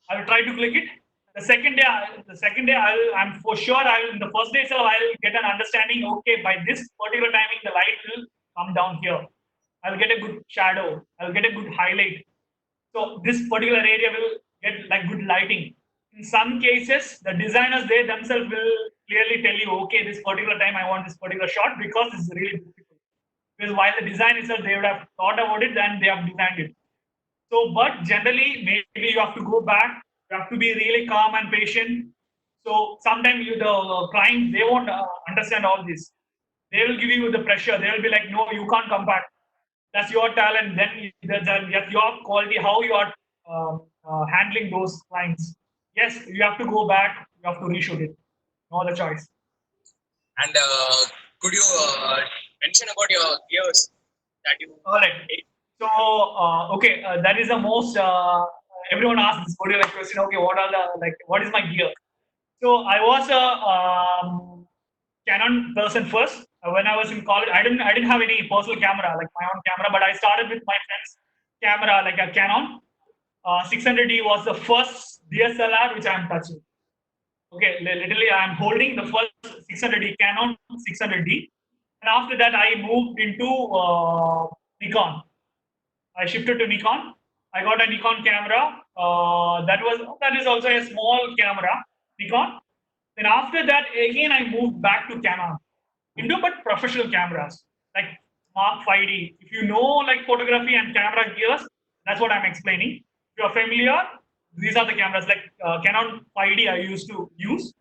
I will try to click it. The second day, I'm for sure. In the first day, so I'll get an understanding. Okay, by this particular timing, the light will come down here. I'll get a good shadow. I'll get a good highlight. So this particular area will get like good lighting. In some cases, the designers they themselves will clearly tell you, okay, this particular time I want this particular shot because it's really difficult. because while the design itself, they would have thought about it and they have designed it. So, but generally, maybe you have to go back. You have to be really calm and patient. So sometimes the client, they won't understand all this. They will give you the pressure. They will be like, no, you can't come back. That's your talent. Then that's your quality. How you are handling those clients. Yes, you have to go back. You have to reshoot it. No other choice. And could you mention about your gears that you All right. So, okay, that is the most everyone asks this particular question. Okay, what are the what is my gear? So I was a Canon person first. When I was in college, I didn't have any personal camera like my own camera, but I started with my friend's camera like a Canon. 600D was the first DSLR which I am touching. Okay, literally I am holding the first 600D Canon 600D, and after that I moved into Nikon. I shifted to Nikon. I got a Nikon camera. That is also a small camera, Nikon. Then after that, again I moved back to Canon, into but professional cameras like Mark 5D. If you know like photography and camera gears, that's what I'm explaining. If you're familiar, these are the cameras like Canon 5D I used to use.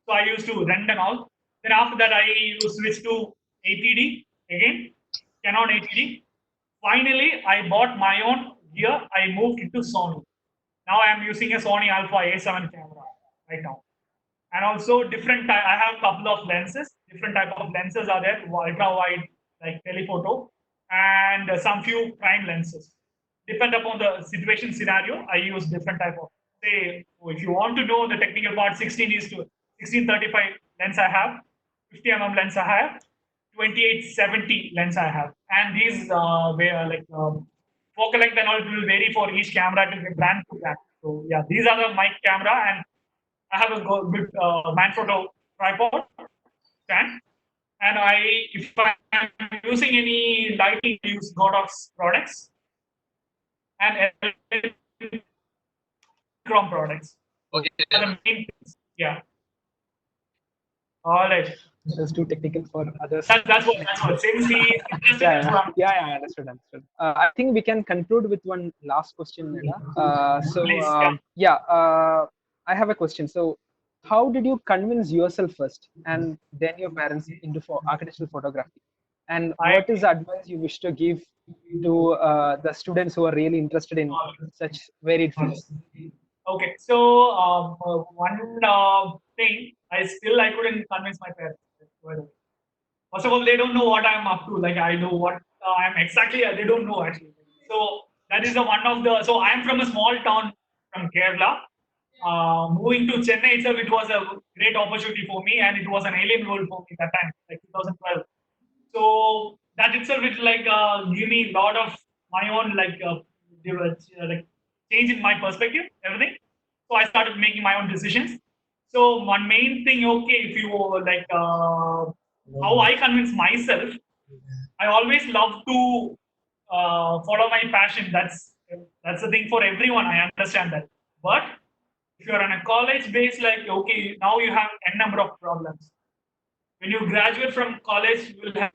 So I used to rent and all. Then after that, I switched to 80D again, Canon 80D. Finally, I bought my own gear. I moved into Sony. Now I am using a Sony Alpha A7 camera right now. And also different type, I have a couple of lenses. Different type of lenses are there, ultra wide, like telephoto, and some few prime lenses. Depend upon the situation scenario, I use different type of. Say, if you want to know the technical part, 16 is to 1635 lens I have, 50 lens I have, 2870 lens I have, and these where focal length and all it will vary for each camera. It will be brand to brand. So yeah, these are the mic camera, and I have a good Manfrotto tripod stand, and if I'm using any lighting, I use Godox products and Chrome products. okay? Are the main things. Yeah. All right. Just too technical for others. That's what. Since he Yeah, understood. I think we can conclude with one last question, Nida. Please, I have a question. So, how did you convince yourself first, and then your parents into architectural photography? And what is the advice you wish to give to the students who are really interested in such varied fields? Okay, so one thing I couldn't convince my parents. First of all, they don't know what I'm up to. Like I know what I'm exactly. They don't know actually. So that is one of the. So I'm from a small town from Kerala. Moving to Chennai itself, it was a great opportunity for me, and it was an alien world for me that time, like 2012. So that itself is like give me a lot of my own like change in my perspective, everything. So I started making my own decisions. So one main thing, okay, if you like how I convince myself, I always love to follow my passion. That's the thing for everyone. I understand that, but if you're on a college base, like okay, now you have n number of problems. When you graduate from college, you will have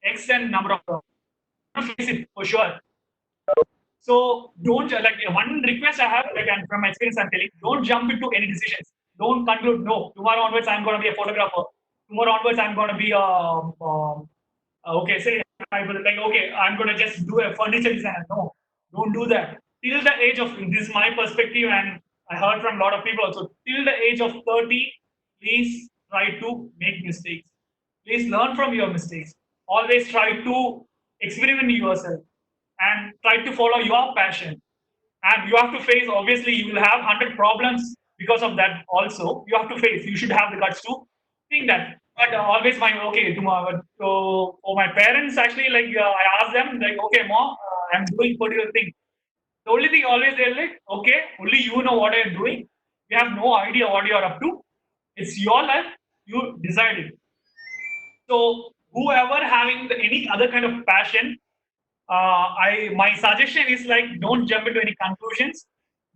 X n number of problems. Face it for sure. So don't like one request I have, like and from experience I'm telling, don't jump into any decisions. Don't conclude. No, tomorrow onwards I'm going to be a photographer. Tomorrow onwards I'm going to be okay. Say I will like okay, I'm going to just do a furniture designer. No, don't do that. Till the age of this is my perspective, and I heard from a lot of people also. Till the age of 30, please try to make mistakes. Please learn from your mistakes. Always try to experiment yourself and try to follow your passion. And you have to face, obviously, you will have 100 problems because of that also. You have to face, you should have the guts to think that. But always my, okay, tomorrow, so for my parents, actually, like I asked them, like, okay, mom, I'm doing particular thing. The only thing always they're like, okay, only you know what I'm doing. You have no idea what you're up to. It's your life. You decide it. So whoever having any other kind of passion, my suggestion is like don't jump into any conclusions.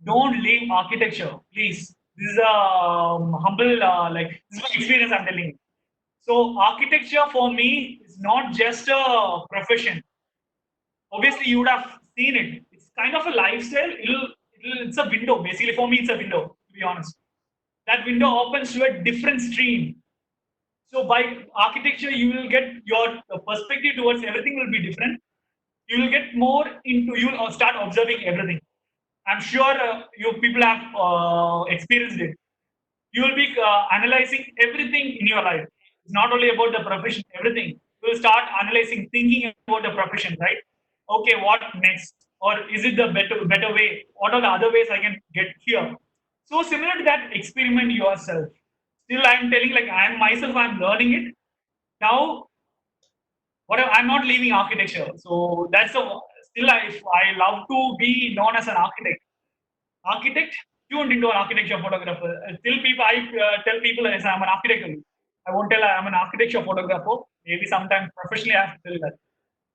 Don't leave architecture, please. This is a humble this is my experience I'm telling you. So architecture for me is not just a profession. Obviously, you would have seen it. It's kind of a lifestyle. It's a window. Basically, for me, it's a window. To be honest, that window opens to a different stream. So by architecture, you will get your perspective towards everything will be different. You will get more into. You will start observing everything. I'm sure you people have experienced it. You will be analyzing everything in your life. It's not only about the profession, everything. You will start analyzing, thinking about the profession, right? Okay, what next? Or is it the better way? What are the other ways I can get here? So similar to that, experiment yourself. Still, I'm telling like I am myself, I'm learning it. Now, whatever, I'm not leaving architecture. So that's the still I love to be known as an architect tuned into an architecture photographer. I tell people as I'm an architect only. I won't tell I'm an architecture photographer. Maybe sometimes professionally I have to tell that.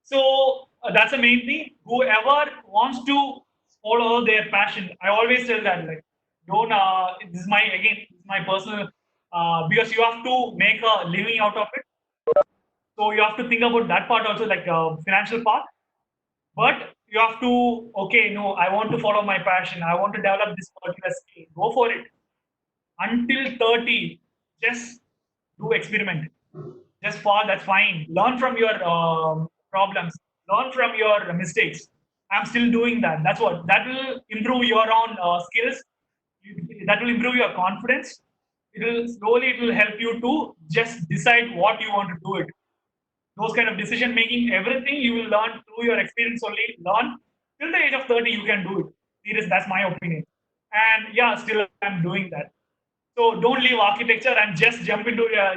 So that's the main thing. Whoever wants to follow their passion, I always tell that like don't. This is my personal because you have to make a living out of it. So you have to think about that part also, like financial part. But you have to, okay, no, I want to follow my passion. I want to develop this particular skill. Go for it. Until 30, just do experiment. Just fall, that's fine. Learn from your problems. Learn from your mistakes. I'm still doing that. That's what. That will improve your own skills. That will improve your confidence. It will help you to just decide what you want to do it. Those kind of decision making, everything you will learn through your experience only. Learn till the age of 30, you can do it. Serious, that's my opinion. And yeah, still I'm doing that. So don't leave architecture and just jump into yeah.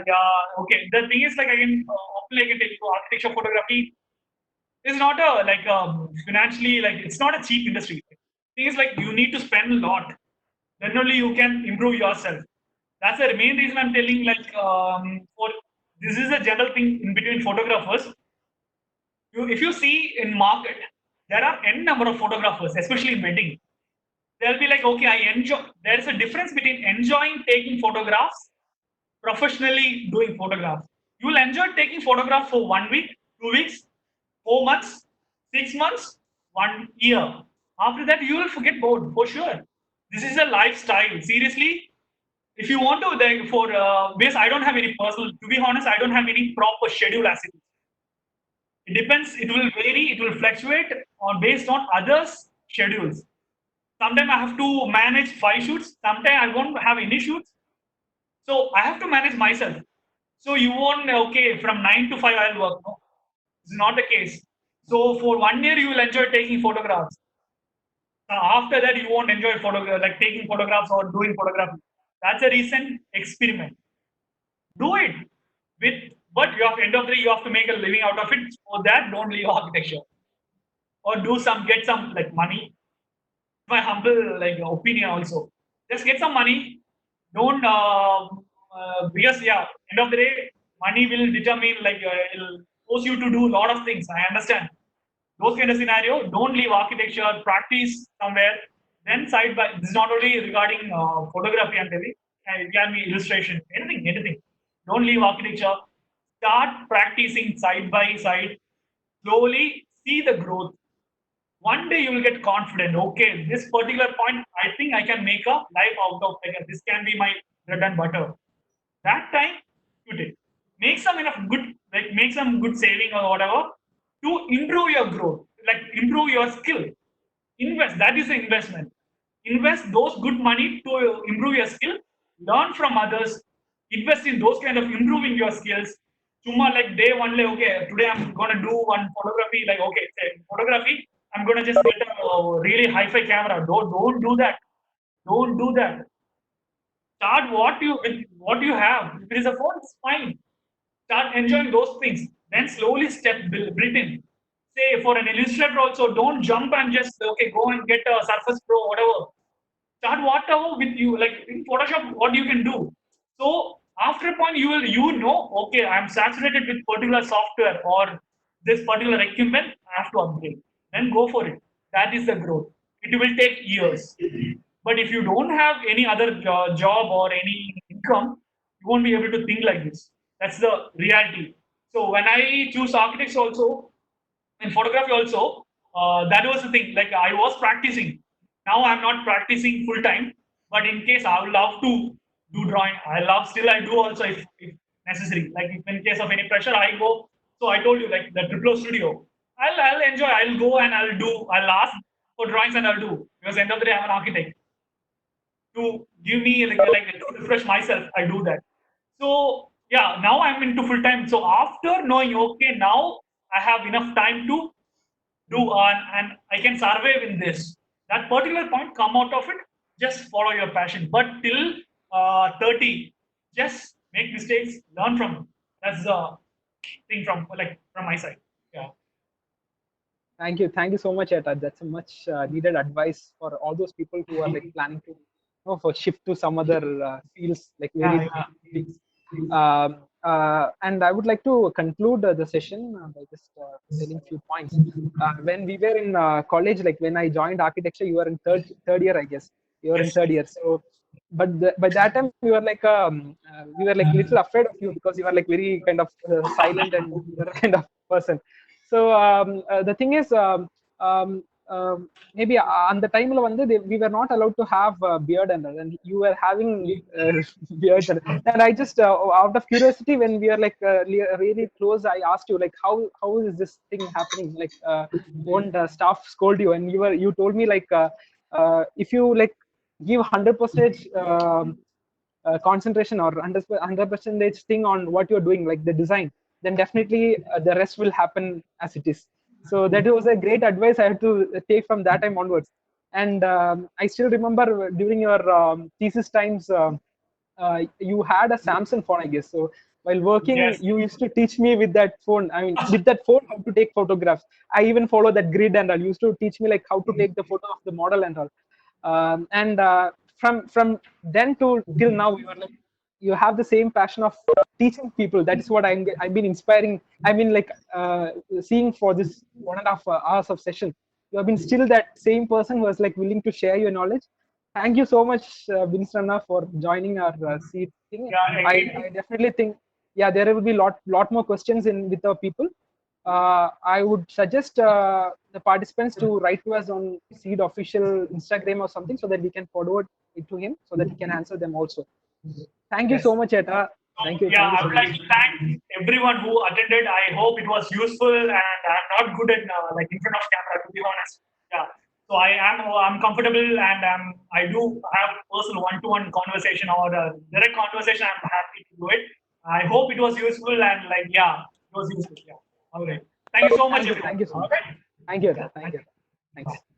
Okay, the thing is like I can often I can tell you, architecture photography is not a like financially like it's not a cheap industry. Thing is like you need to spend a lot. Then only you can improve yourself. That's the main reason I'm telling like for this is a general thing in between photographers. If you see in market, there are n number of photographers, especially in wedding. They'll be like, okay, I enjoy. There is a difference between enjoying taking photographs, professionally doing photographs. You will enjoy taking photographs for 1 week, 2 weeks, 4 months, 6 months, 1 year. After that, you will forget bored for sure. This is a lifestyle. Seriously, if you want to, like, for because I don't have any personal. To be honest, I don't have any proper schedule as it is. It depends. It will vary. It will fluctuate on based on others' schedules. Sometimes I have to manage 5 shoots. Sometimes I won't have any shoots. So I have to manage myself. So you won't okay from 9 to 5 I'll work. No, this is not the case. So for 1 year you will enjoy taking photographs. After that you won't enjoy like taking photographs or doing photography. That's a recent experiment. Do it with, but you have end of the day you have to make a living out of it. For that, don't leave architecture or do some get some like money. My humble like opinion also. Just get some money. Don't because yeah, end of the day, money will determine like it'll force you to do a lot of things. I understand those kind of scenario. Don't leave architecture. Practice somewhere. Then side by this is not only regarding photography and telling. It can be illustration, anything. Don't leave architecture. Start practicing side by side. Slowly see the growth. One day you will get confident. Okay, this particular point, I think I can make a life out of like this can be my bread and butter. That time, you did. Make some enough good, like make some good saving or whatever to improve your growth, like improve your skill. Invest. That is the investment. Invest those good money to improve your skill. Learn from others. Invest in those kind of improving your skills. Chuma like day one, like okay, today I'm gonna do one photography. Like okay, say, photography. I'm gonna just get a really hi-fi camera. Don't do that. Don't do that. Start what you with what you have. If it is a phone, it's fine. Start enjoying those things. Then slowly build in. Say for an illustrator also, don't jump and just okay go and get a Surface Pro whatever. Start whatever with you like in Photoshop what you can do. So after a point you know okay I'm saturated with particular software or this particular equipment I have to upgrade. Then go for it. That is the growth. It will take years. But if you don't have any other job or any income, you won't be able to think like this. That's the reality. So when I choose architects also, in photography also, that was the thing. Like I was practicing. Now I'm not practicing full time, but in case I would love to do drawing, I do also if necessary. Like if in case of any pressure, I go. So I told you like the Triplo studio. I'll enjoy. I'll go and I'll ask for drawings and I'll do because end of the day I'm an architect. To give me like to refresh myself, I do that. So yeah, now I'm into full time. So after knowing, okay, now I have enough time to do and I can survive in this. That particular point, come out of it, just follow your passion. But till 30, just make mistakes, learn from them. That's the thing from my side. Yeah. Thank you so much, Eta. That's a much needed advice for all those people who are like planning to, for shift to some other fields, like very Yeah, big. And I would like to conclude the session by just telling few points. When we were in college, like when I joined architecture, you were in third year, I guess. You were in yes. third year. So, but by that time, we were like little afraid of you because you were like very kind of silent and you were kind of person. So the thing is, maybe on the time we were not allowed to have beard and you were having beard and I just out of curiosity when we are like really close, I asked you like how is this thing happening? Like won't staff scold you? And you told me like if you like give 100% concentration or 100% thing on what you're doing, like the design, then definitely the rest will happen as it is. So that was a great advice I had to take from that time onwards. And I still remember during your thesis times, you had a Samsung phone, I guess. So while working, Yes. you used to teach me with that phone. I mean, with that phone, how to take photographs. I even follow that grid and all. You used to teach me like how to take the photo of the model and all. And from then to till now, you have the same passion of teaching people. That is what I've been inspiring. I mean, like seeing for this 1.5 hours of session, you have been still that same person who was like willing to share your knowledge. Thank you so much, Vince Ranna, for joining our seat thing. Yeah, I agreed. definitely think, yeah, there will be lot more questions in with our people. I would suggest the participants to write to us on Seed official Instagram or something so that we can forward it to him so that he can answer them also. Thank you Yes. so much, Eta. So, yeah, Thank you I so would much. like to thank everyone who attended. I hope it was useful, and I'm not good at like in front of camera, to be honest. Yeah. So I'm comfortable, and I do have personal one-to-one conversation or direct conversation. I'm happy to do it. I hope it was useful, and like yeah, it was useful. Yeah. All right. Thank you so much, everyone. Thank you so All much. right. Thank you, Yeah. Eta. Thank you. Thanks.